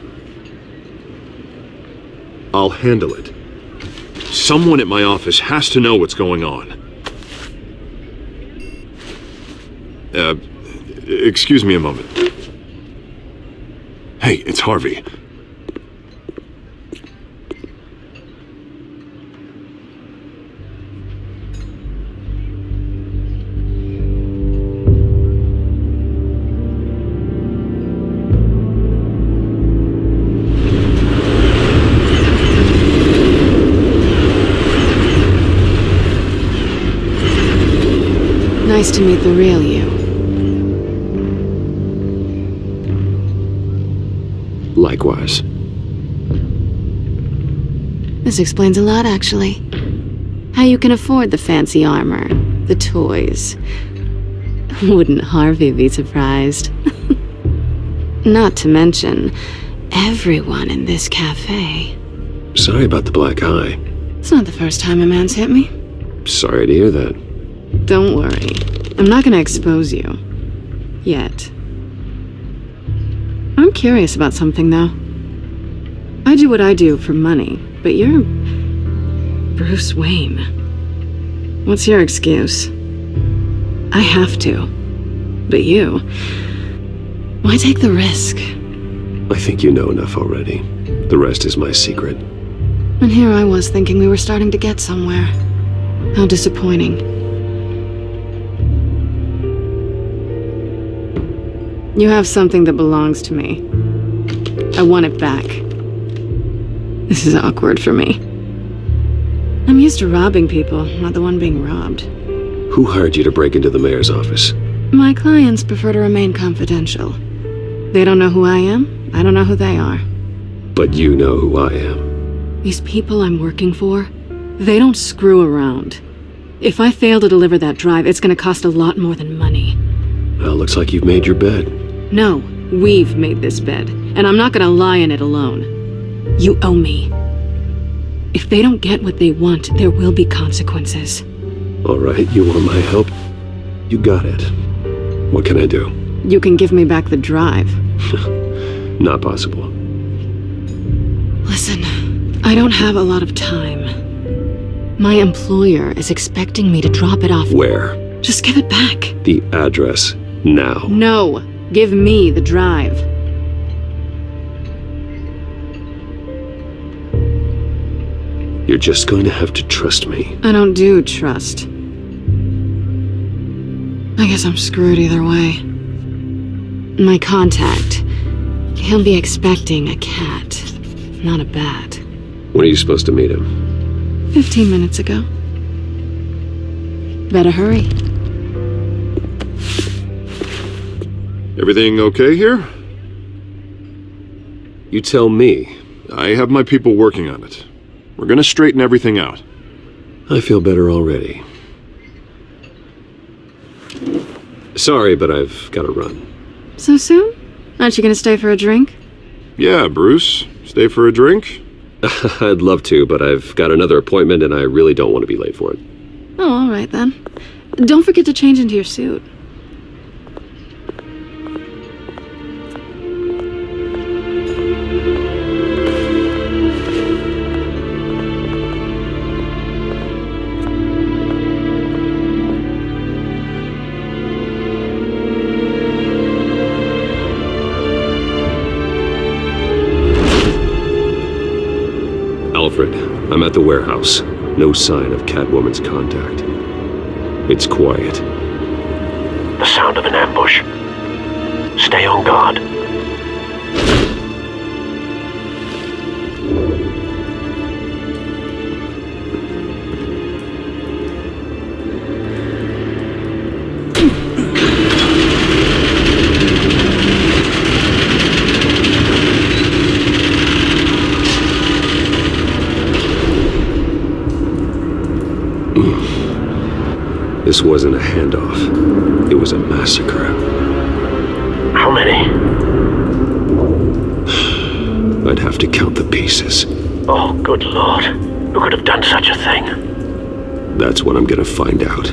I'll handle it. Someone at my office has to know what's going on. Excuse me a moment. Hey, it's Harvey. Nice to meet the real you. Likewise. This explains a lot, actually. How you can afford the fancy armor, the toys. Wouldn't Harvey be surprised? Not to mention, everyone in this cafe. Sorry about the black eye. It's not the first time a man's hit me. Sorry to hear that. Don't worry. I'm not gonna expose you. Yet. I'm curious about something, though. I do what I do for money, but you're... Bruce Wayne. What's your excuse? I have to. But you... Why take the risk? I think you know enough already. The rest is my secret. And here I was thinking we were starting to get somewhere. How disappointing. You have something that belongs to me. I want it back. This is awkward for me. I'm used to robbing people, not the one being robbed. Who hired you to break into the mayor's office? My clients prefer to remain confidential. They don't know who I am, I don't know who they are. But you know who I am. These people I'm working for, they don't screw around. If I fail to deliver that drive, it's gonna cost a lot more than money. Well, looks like you've made your bed. No, we've made this bed, and I'm not gonna lie in it alone. You owe me. If they don't get what they want, there will be consequences. All right, you want my help? You got it. What can I do? You can give me back the drive. Not possible. Listen, I don't have a lot of time. My employer is expecting me to drop it off. Where? Just give it back. The address, now. No, give me the drive. You're just going to have to trust me. I don't do trust. I guess I'm screwed either way. My contact, he'll be expecting a cat, not a bat. When are you supposed to meet him? 15 minutes ago. Better hurry. Everything okay here? You tell me. I have my people working on it. We're gonna straighten everything out. I feel better already. Sorry, but I've got to run. So soon? Aren't you gonna stay for a drink? Yeah, Bruce. Stay for a drink? I'd love to, but I've got another appointment and I really don't want to be late for it. Oh, all right then. Don't forget to change into your suit. Alfred, I'm at the warehouse. No sign of Catwoman's contact. It's quiet. The sound of an ambush. Stay on guard. This wasn't a handoff. It was a massacre. How many? I'd have to count the pieces. Oh, good lord. Who could have done such a thing? That's what I'm gonna find out.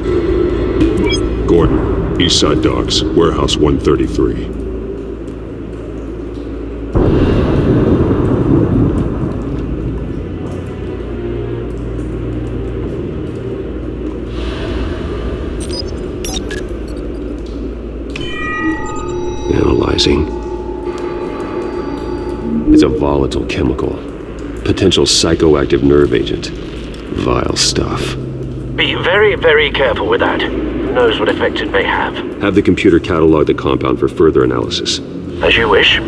Gordon, East Side Docks, Warehouse 133. Analyzing. It's a volatile chemical. Potential psychoactive nerve agent. Vile stuff. Be very, very careful with that. Who knows what effects it may have. Have the computer catalog the compound for further analysis. As you wish.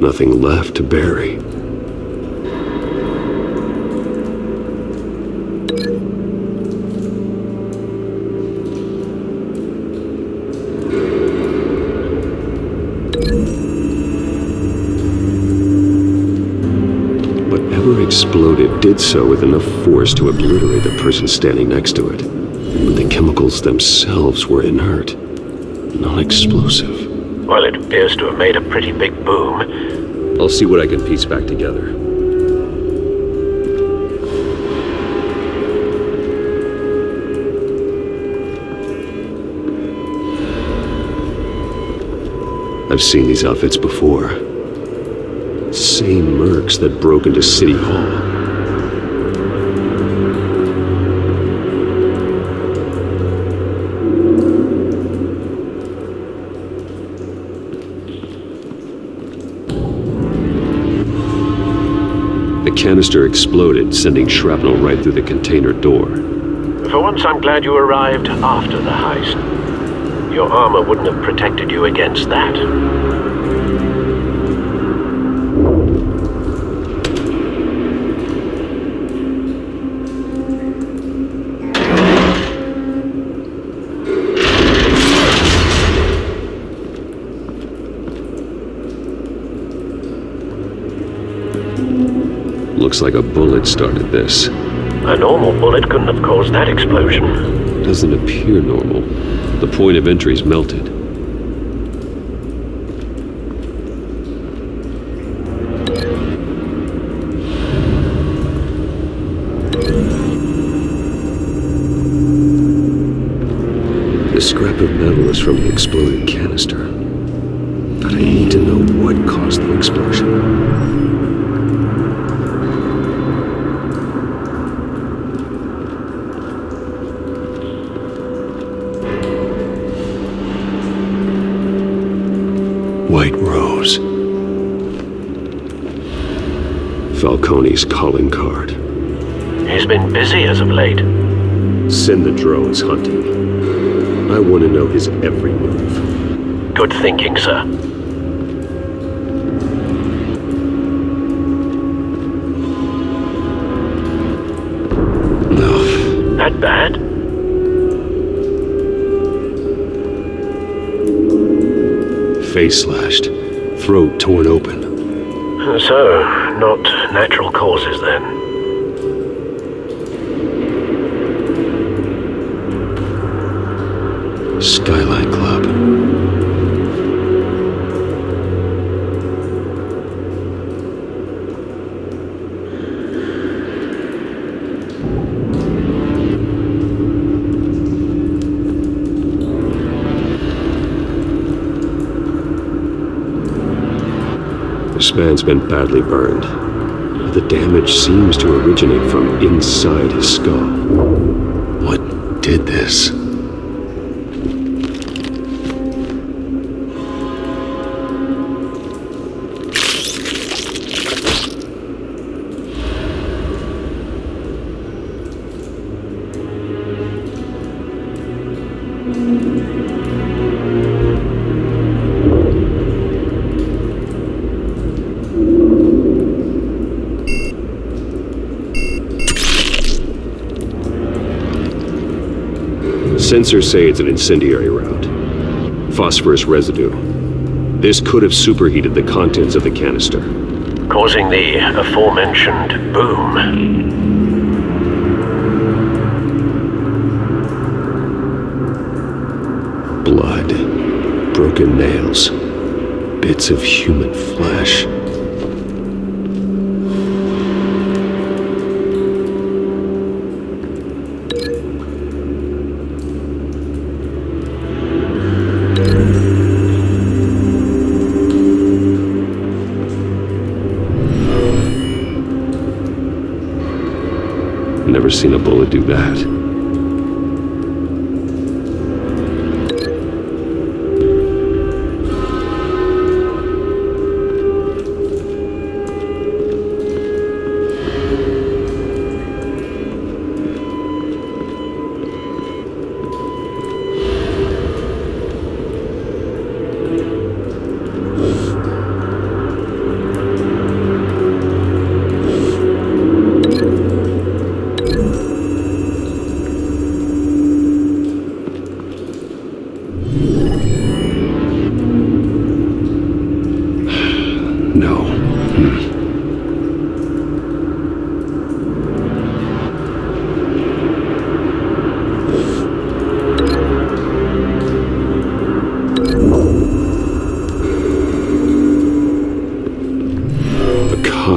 Nothing left to bury. Whatever exploded did so with enough force to obliterate the person standing next to it. But the chemicals themselves were inert, not explosive. Well, it appears to have made a pretty big boom. I'll see what I can piece back together. I've seen these outfits before. Same mercs that broke into City Hall. The canister exploded, sending shrapnel right through the container door. For once, I'm glad you arrived after the heist. Your armor wouldn't have protected you against that. Looks like a bullet started this. A normal bullet couldn't have caused that explosion. Doesn't appear normal. The point of entry's melted. The scrap of metal is from the exploded canister. But I need to know what caused the explosion. White Rose. Falcone's calling card. He's been busy as of late. Send the drones hunting. I want to know his every move. Good thinking, sir. No. That bad? Face slashed. Throat torn open. So, not natural causes then. Skyline Club. This man's been badly burned. But the damage seems to originate from inside his skull. What did this? Sensors say it's an incendiary route. Phosphorus residue. This could have superheated the contents of the canister, causing the aforementioned boom. Blood, broken nails, bits of human flesh. Never seen a bullet do that.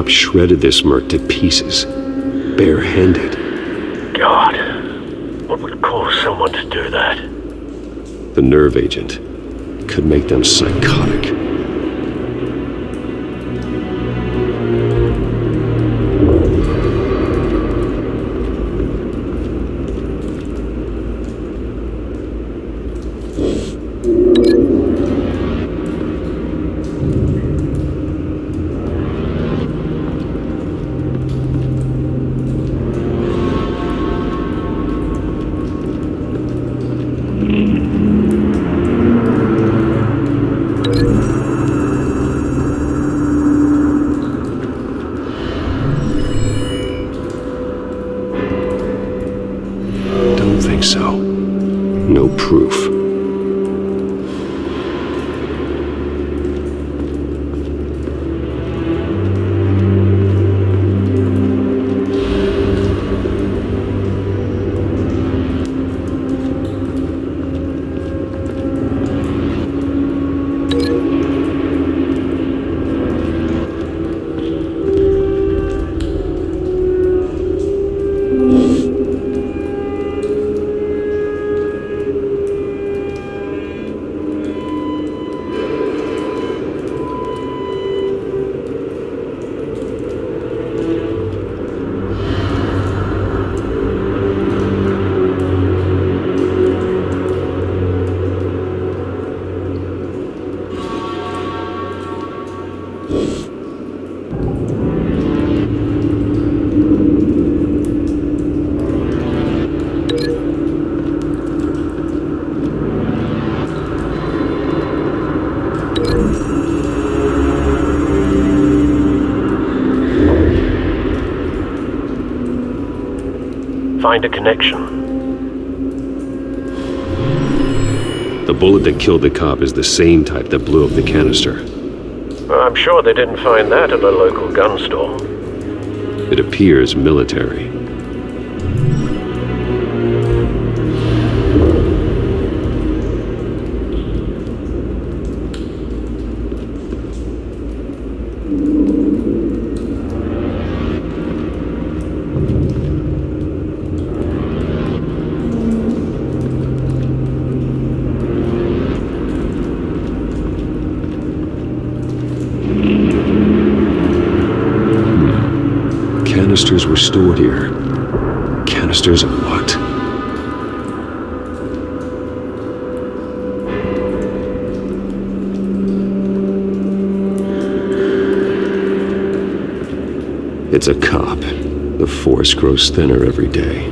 Shredded this merc to pieces, barehanded. God, what would cause someone to do that? The nerve agent could make them psychotic. So, no proof. find a connection. The bullet that killed the cop is the same type that blew up the canister. I'm sure they didn't find that at a local gun store. It appears military. Canisters were stored here. Canisters of what? It's a cop. The force grows thinner every day.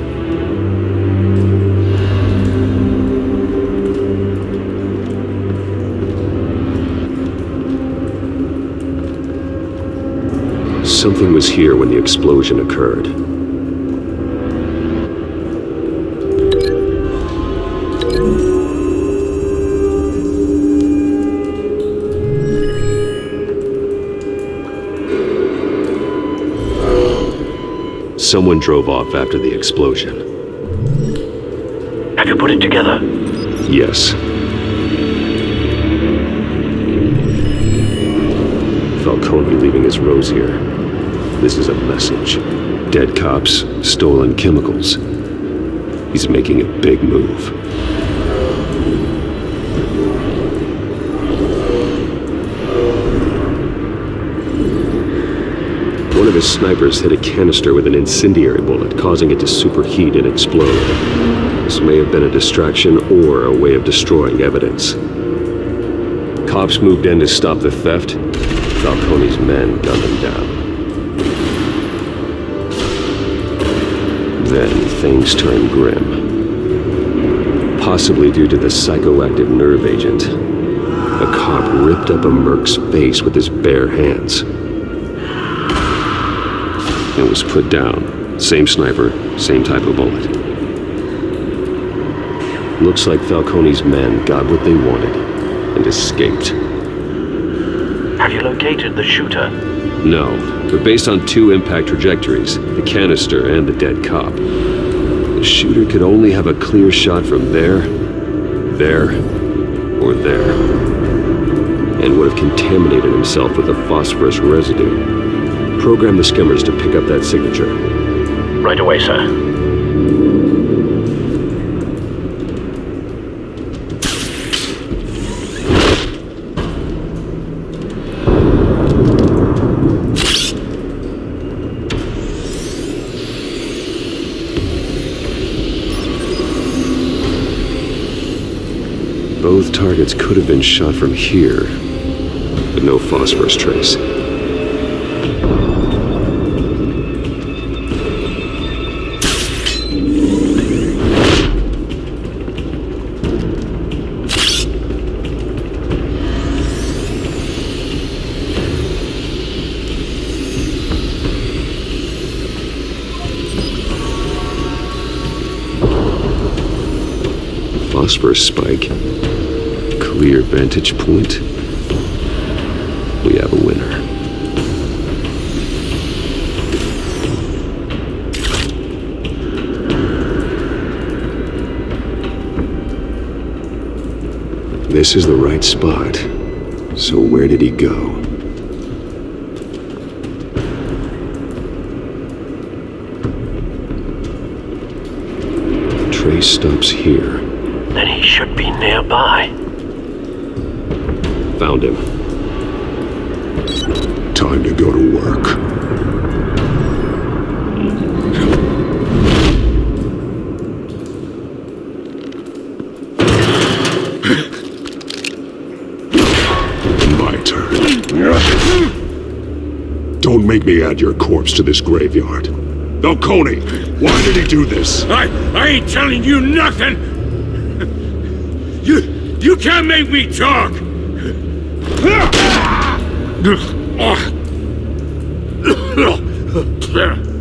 Something was here when the explosion occurred. Someone drove off after the explosion. Have you put it together? Yes. Falcone leaving his rose here. This is a message. Dead cops, stolen chemicals. He's making a big move. One of his snipers hit a canister with an incendiary bullet, causing it to superheat and explode. This may have been a distraction or a way of destroying evidence. Cops moved in to stop the theft. Falcone's men gunned him down. Then things turned grim. Possibly due to the psychoactive nerve agent. A cop ripped up a merc's face with his bare hands. It was put down. Same sniper, same type of bullet. Looks like Falcone's men got what they wanted and escaped. Have you located the shooter? No, but based on two impact trajectories, the canister and the dead cop, the shooter could only have a clear shot from there, or there, and would have contaminated himself with the phosphorus residue. Program the skimmers to pick up that signature. Right away, sir. Both targets could have been shot from here, but no phosphorus trace. Phosphorus spike. Clear vantage point. We have a winner. This is the right spot. So where did he go? Trace stops here. Then he should be nearby. Found him. Time to go to work. My turn. Don't make me add your corpse to this graveyard. Falcone, why did he do this? I ain't telling you nothing! You can't make me talk!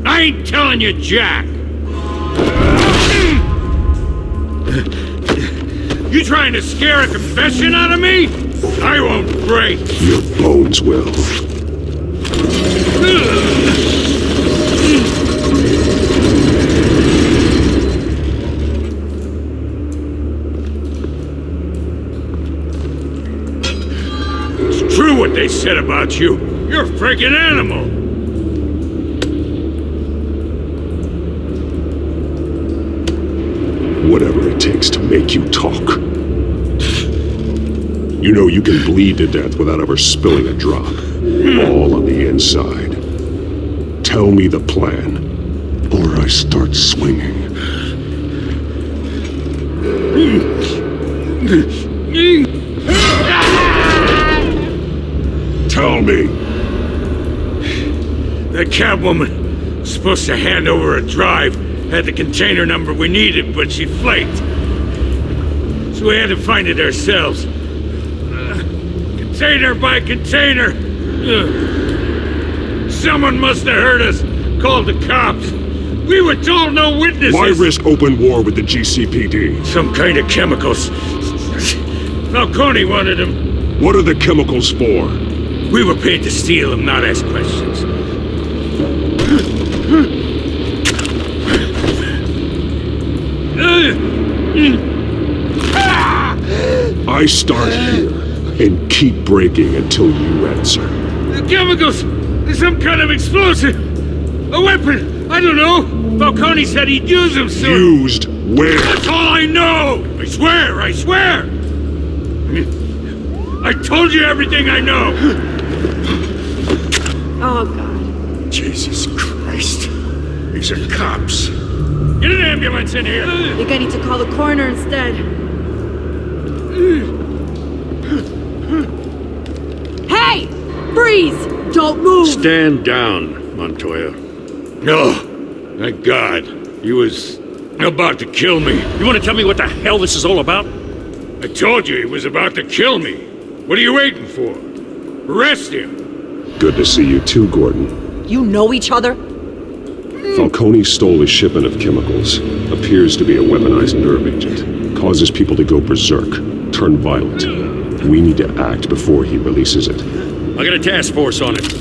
I ain't telling you, Jack! You trying to scare a confession out of me? I won't break. Your bones will. It's true what they said about you. You're a freaking animal. Whatever it takes to make you talk. You know you can bleed to death without ever spilling a drop. All on the inside. Tell me the plan, or I start swinging. Tell me. That Catwoman was supposed to hand over a drive, had the container number we needed, but she flaked. So we had to find it ourselves. Container by container. Someone must have heard us, called the cops. We were told no witnesses. Why risk open war with the GCPD? Some kind of chemicals. Falcone wanted them. What are the chemicals for? We were paid to steal them, not ask questions. I start here and keep breaking until you answer. The chemicals! There's some kind of explosive! A weapon! I don't know! Falcone said he'd use them soon! Used where? That's all I know! I swear! I swear! I told you everything I know! Oh, God. Jesus Christ. These are cops. Get an ambulance in here! I think I need to call the coroner instead. Hey! Freeze! Don't move! Stand down, Montoya. No. Thank God. He was about to kill me. You want to tell me what the hell this is all about? I told you he was about to kill me. What are you waiting for? Arrest him. Good to see you too, Gordon. You know each other? Falcone stole a shipment of chemicals. Appears to be a weaponized nerve agent. Causes people to go berserk, turn violent. We need to act before he releases it. I got a task force on it.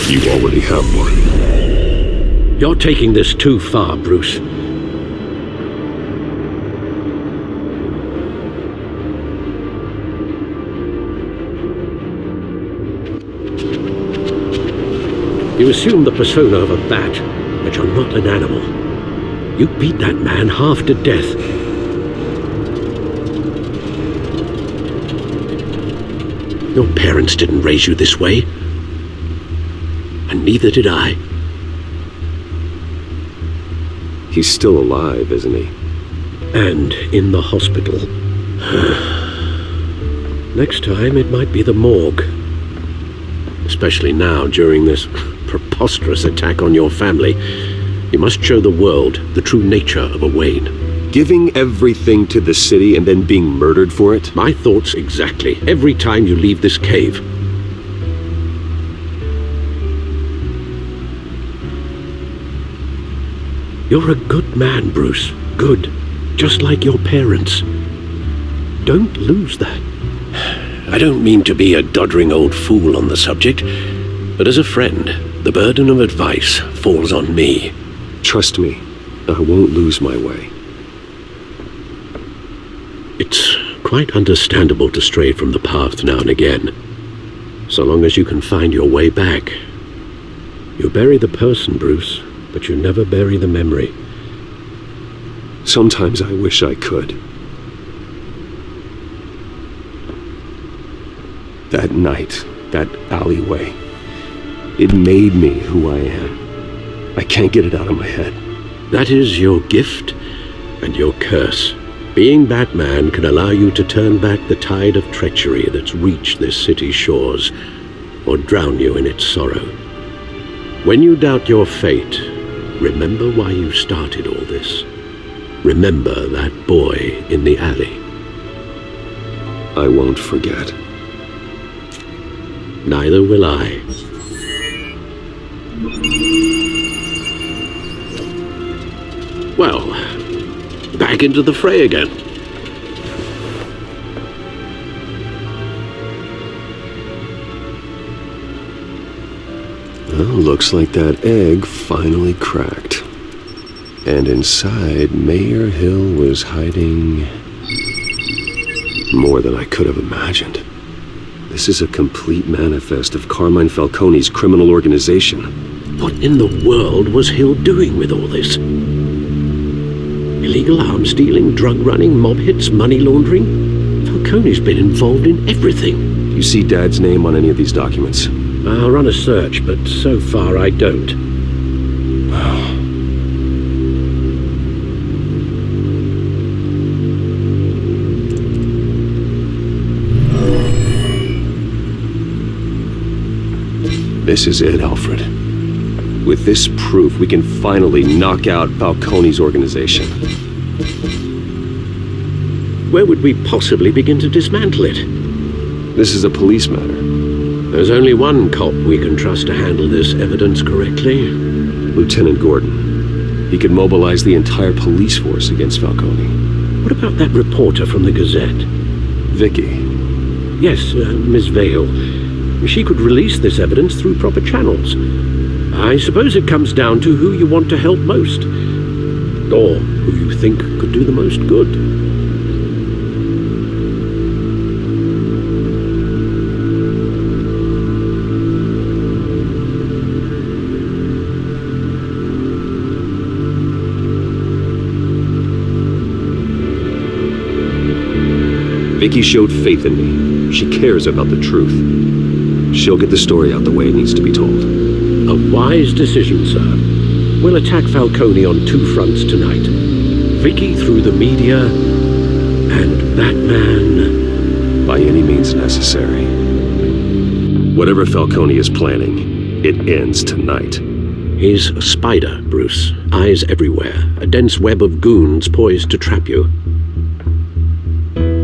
You already have one. You're taking this too far, Bruce. You assume the persona of a bat, but you're not an animal. You beat that man half to death. Your parents didn't raise you this way. And neither did I. He's still alive, isn't he? And in the hospital. Next time, it might be the morgue. Especially now, during this preposterous attack on your family. You must show the world the true nature of a Wayne. Giving everything to the city and then being murdered for it? My thoughts exactly. Every time you leave this cave. You're a good man, Bruce. Good. Just like your parents. Don't lose that. I don't mean to be a doddering old fool on the subject, but as a friend, the burden of advice falls on me. Trust me, I won't lose my way. It's quite understandable to stray from the path now and again, so long as you can find your way back. You bury the person, Bruce, but you never bury the memory. Sometimes I wish I could. That night, that alleyway, it made me who I am. I can't get it out of my head. That is your gift and your curse. Being Batman can allow you to turn back the tide of treachery that's reached this city's shores, or drown you in its sorrow. When you doubt your fate, remember why you started all this. Remember that boy in the alley. I won't forget. Neither will I. Well, back into the fray again. Well, looks like that egg finally cracked. And inside, Mayor Hill was hiding more than I could have imagined. This is a complete manifest of Carmine Falcone's criminal organization. What in the world was Hill doing with all this? Illegal arms dealing, drug running, mob hits, money laundering? Falcone's been involved in everything. You see Dad's name on any of these documents? I'll run a search, but so far I don't. This is it, Alfred. With this proof, we can finally knock out Falcone's organization. Where would we possibly begin to dismantle it? This is a police matter. There's only one cop we can trust to handle this evidence correctly. Lieutenant Gordon. He could mobilize the entire police force against Falcone. What about that reporter from the Gazette? Vicky. Yes, Miss Vale. She could release this evidence through proper channels. I suppose it comes down to who you want to help most. Or who you think could do the most good. Vicky showed faith in me. She cares about the truth. She'll get the story out the way it needs to be told. A wise decision, sir. We'll attack Falcone on two fronts tonight. Vicky through the media, and Batman... by any means necessary. Whatever Falcone is planning, it ends tonight. He's a spider, Bruce. Eyes everywhere. A dense web of goons poised to trap you.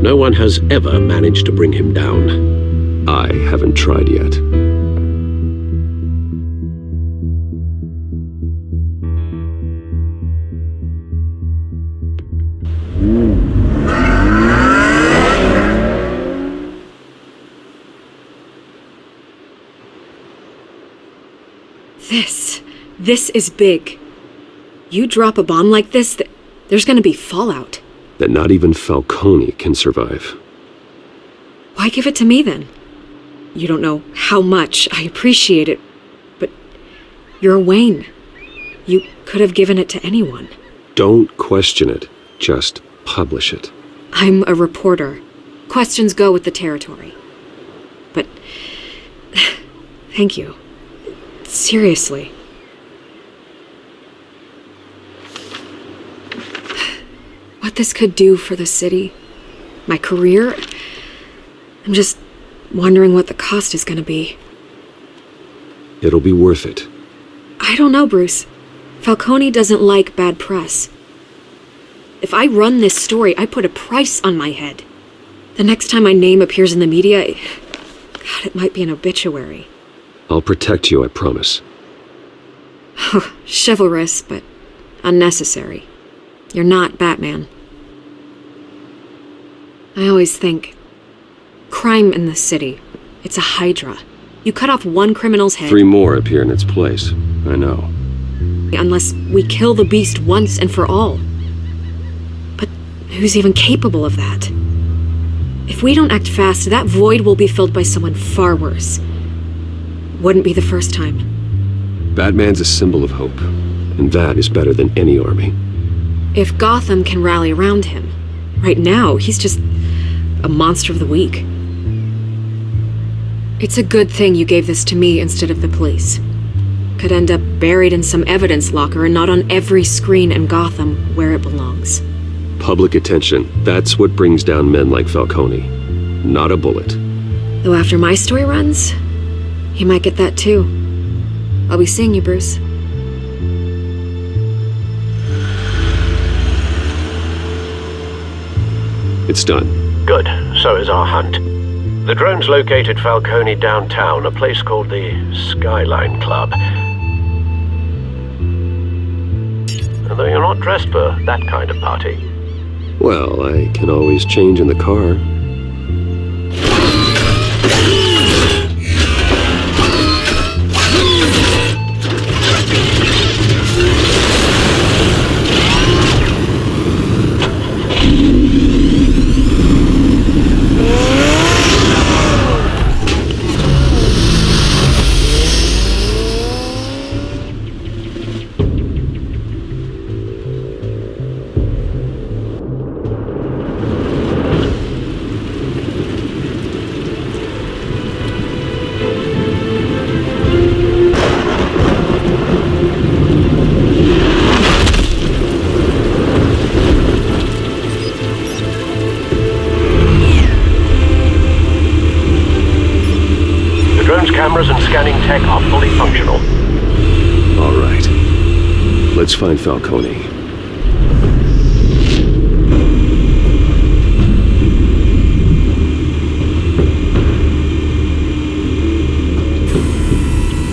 No one has ever managed to bring him down. I haven't tried yet. This is big. You drop a bomb like this, there's gonna be fallout. That not even Falcone can survive. Why give it to me then? You don't know how much I appreciate it, but you're Wayne. You could have given it to anyone. Don't question it. Just publish it. I'm a reporter. Questions go with the territory. But thank you. Seriously. What this could do for the city, my career, I'm just wondering what the cost is gonna be. It'll be worth it. I don't know, Bruce. Falcone doesn't like bad press. If I run this story, I put a price on my head. The next time my name appears in the media, God, it might be an obituary. I'll protect you, I promise. Oh, chivalrous, but unnecessary. You're not Batman. I always think, crime in the city, it's a hydra. You cut off one criminal's head... 3 more appear in its place. I know. Unless we kill the beast once and for all. But who's even capable of that? If we don't act fast, that void will be filled by someone far worse. Wouldn't be the first time. Batman's a symbol of hope, and that is better than any army. If Gotham can rally around him, right now he's just a monster of the week. It's a good thing you gave this to me instead of the police. Could end up buried in some evidence locker and not on every screen in Gotham where it belongs. Public attention, that's what brings down men like Falcone. Not a bullet. Though after my story runs, he might get that too. I'll be seeing you, Bruce. It's done. Good. So is our hunt. The drones located Falcone downtown, a place called the Skyline Club. Although you're not dressed for that kind of party. Well, I can always change in the car. cameras and scanning tech are fully functional. All right. Let's find Falcone.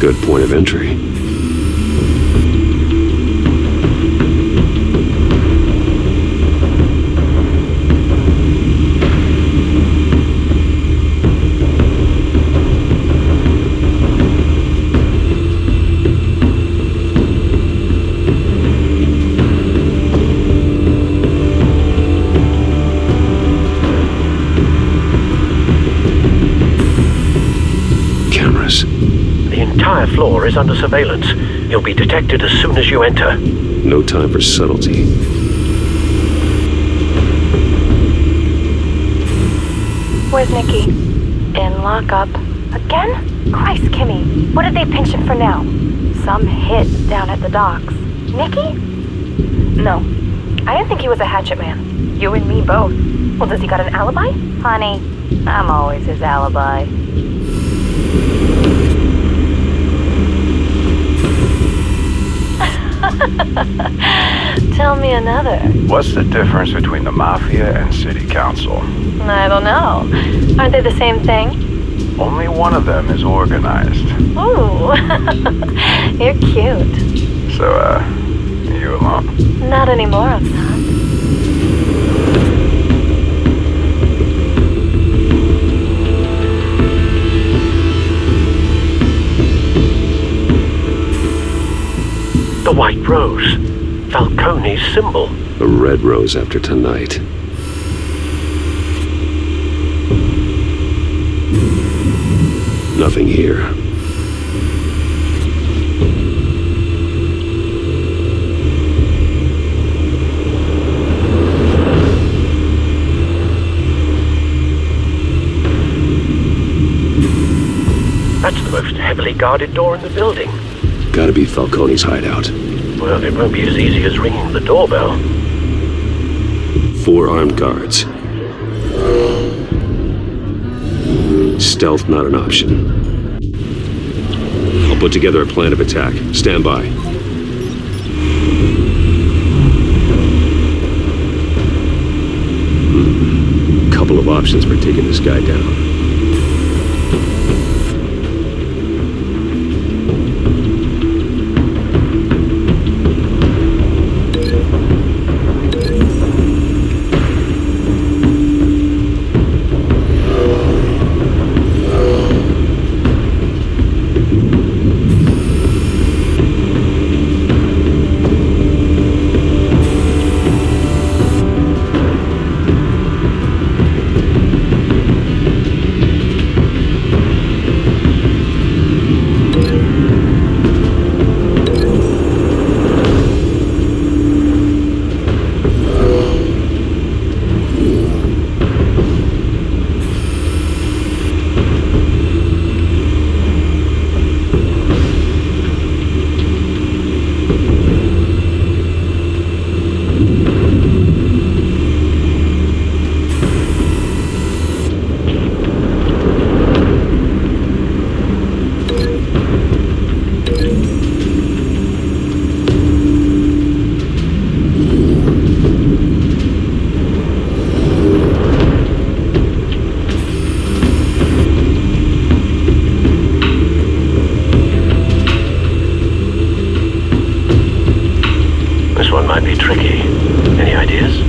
Good point of entry. Cameras. The entire floor is under surveillance. You'll be detected as soon as you enter. No time for subtlety. Where's Nikki? In lockup. Again? Christ, Kimmy. What did they pinch him for now? Some hit down at the docks. Nikki? No. I didn't think he was a hatchet man. You and me both. Well, does he got an alibi? Honey, I'm always his alibi. Tell me another. What's the difference between the Mafia and City Council? I don't know. Aren't they the same thing? Only one of them is organized. Ooh, you're cute. So, you alone? Not anymore, I'm not. The white rose. Falcone's symbol. A red rose after tonight. Nothing here. That's the most heavily guarded door in the building. Gotta be Falcone's hideout. Well, it won't be as easy as ringing the doorbell. 4 armed guards. Stealth not an option. I'll put together a plan of attack. Stand by. Couple of options for taking this guy down.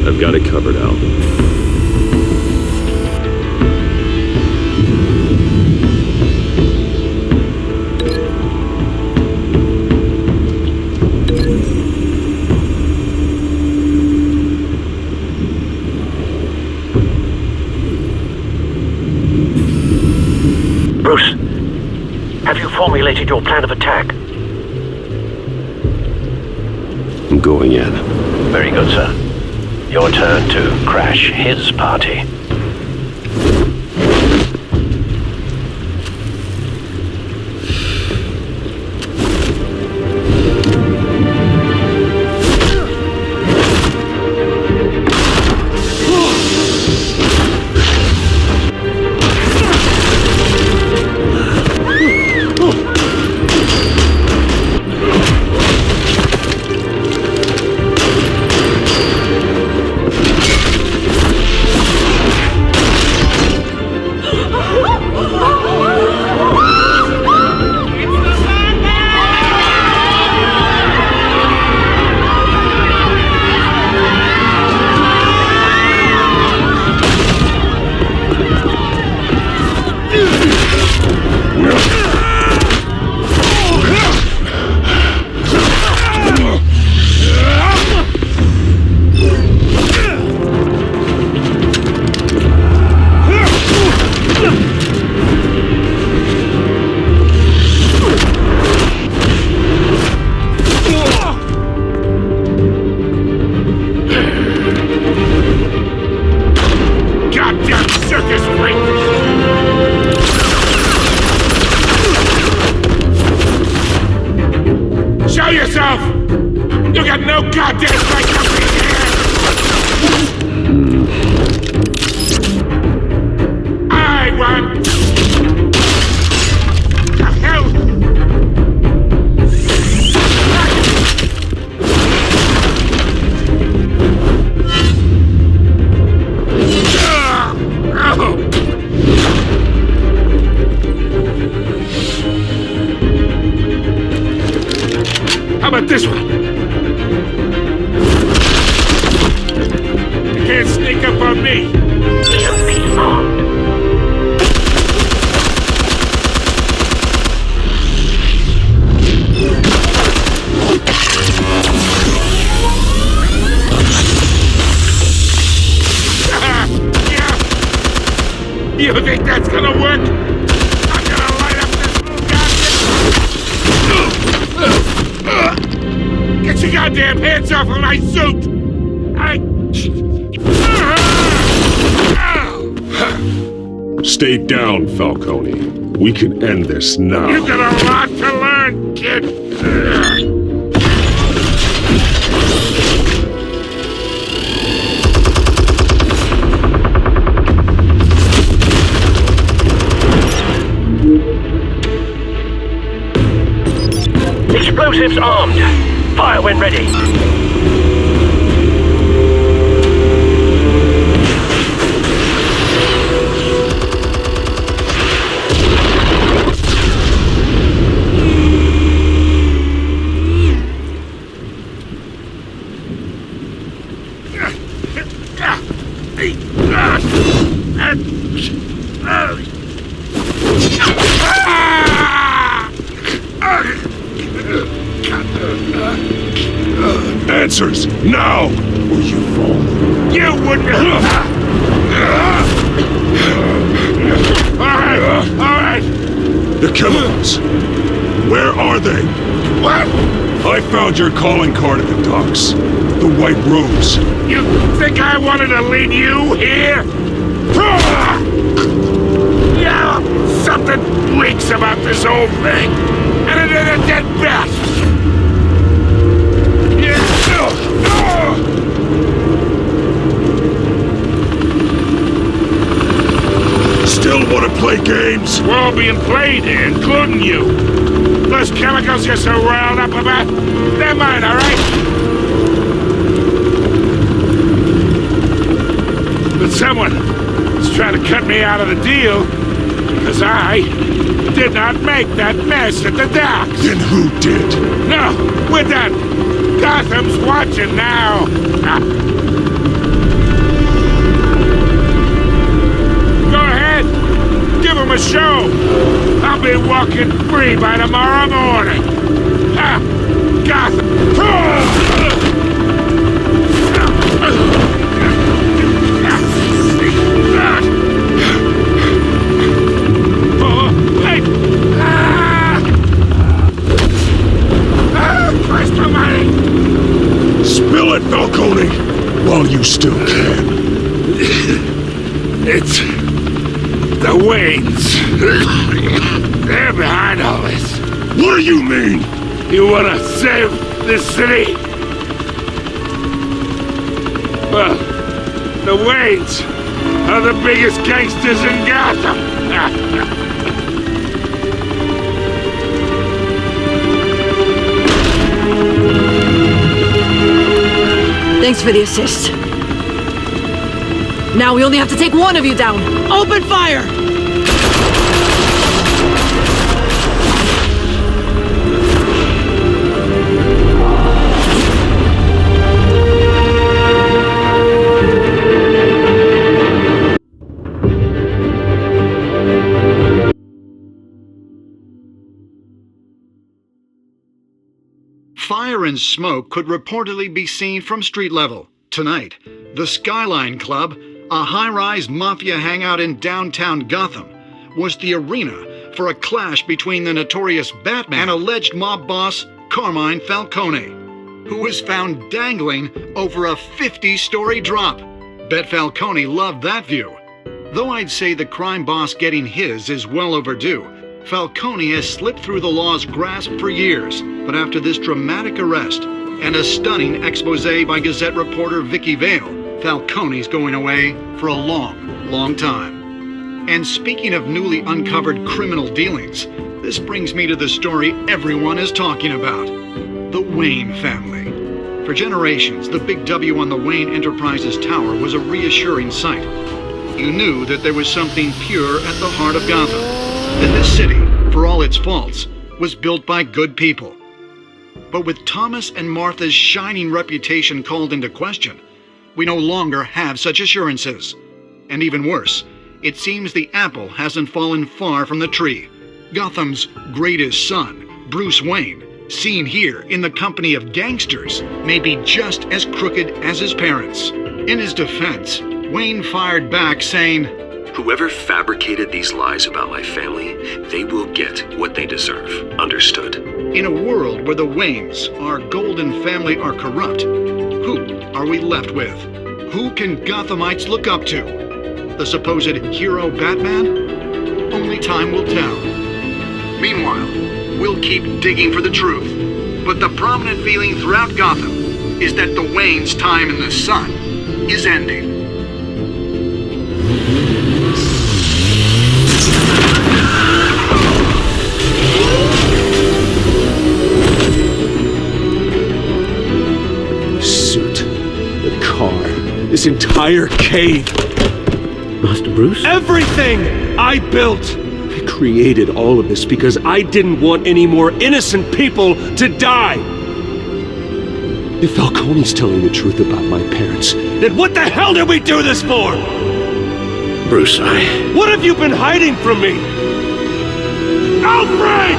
I've got it covered, Al. Bruce, have you formulated your plan of attack? I'm going in. Very good, sir. Your turn to crash his party. yourself! You got no goddamn right to be here! I want... The hell? How about this one? You can't sneak up on me. Be armed. You think that's gonna work? I'm gonna light up this goddamn... Get your goddamn hands off of my suit! Stay down, Falcone. We can end this now. You got a lot to learn, kid! Explosives armed. Fire when ready. Answers, now! Or you fall. You wouldn't... Alright! The chemicals. Where are they? What? I found your calling card at the docks. The White Rose. You think I wanted to lead you here? Yeah, something reeks about this whole thing. And it is a dead bat. Still want to play games? We're all being played here, including you. Those chemicals you're so riled up about, they're mine, all right? But someone is trying to cut me out of the deal because I did not make that mess at the docks. Then who did? No, we're done. Gotham's watching now. Go ahead. Give him a show. I'll be walking free by tomorrow morning. Gotham. Christ almighty! Spill it, Falcone, while you still can. It's the Waynes. They're behind all this. What do you mean? You want to save this city? Well, the Waynes are the biggest gangsters in Gotham. Thanks for the assist. Now we only have to take one of you down. Open fire! Fire and smoke could reportedly be seen from street level. Tonight, the Skyline Club, a high-rise mafia hangout in downtown Gotham, was the arena for a clash between the notorious Batman and alleged mob boss Carmine Falcone, who was found dangling over a 50-story drop. Bet Falcone loved that view. Though I'd say the crime boss getting his is well overdue, Falcone has slipped through the law's grasp for years, but after this dramatic arrest and a stunning expose by Gazette reporter Vicky Vale, Falcone's going away for a long, long time. And speaking of newly uncovered criminal dealings, this brings me to the story everyone is talking about: the Wayne family. For generations, the big W on the Wayne Enterprises tower was a reassuring sight. You knew that there was something pure at the heart of Gotham, that this city, for all its faults, was built by good people. But with Thomas and Martha's shining reputation called into question, we no longer have such assurances. And even worse, it seems the apple hasn't fallen far from the tree. Gotham's greatest son, Bruce Wayne, seen here in the company of gangsters, may be just as crooked as his parents. In his defense, Wayne fired back saying, "Whoever fabricated these lies about my family, they will get what they deserve. Understood?" In a world where the Waynes, our golden family, are corrupt, who are we left with? Who can Gothamites look up to? The supposed hero Batman? Only time will tell. Meanwhile, we'll keep digging for the truth. But the prominent feeling throughout Gotham is that the Waynes' time in the sun is ending. The suit, the car, this entire cave. Master Bruce? Everything I built! I created all of this because I didn't want any more innocent people to die! If Falcone's telling the truth about my parents, then what the hell did we do this for? Bruce, What have you been hiding from me? Alfred!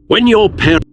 When your parents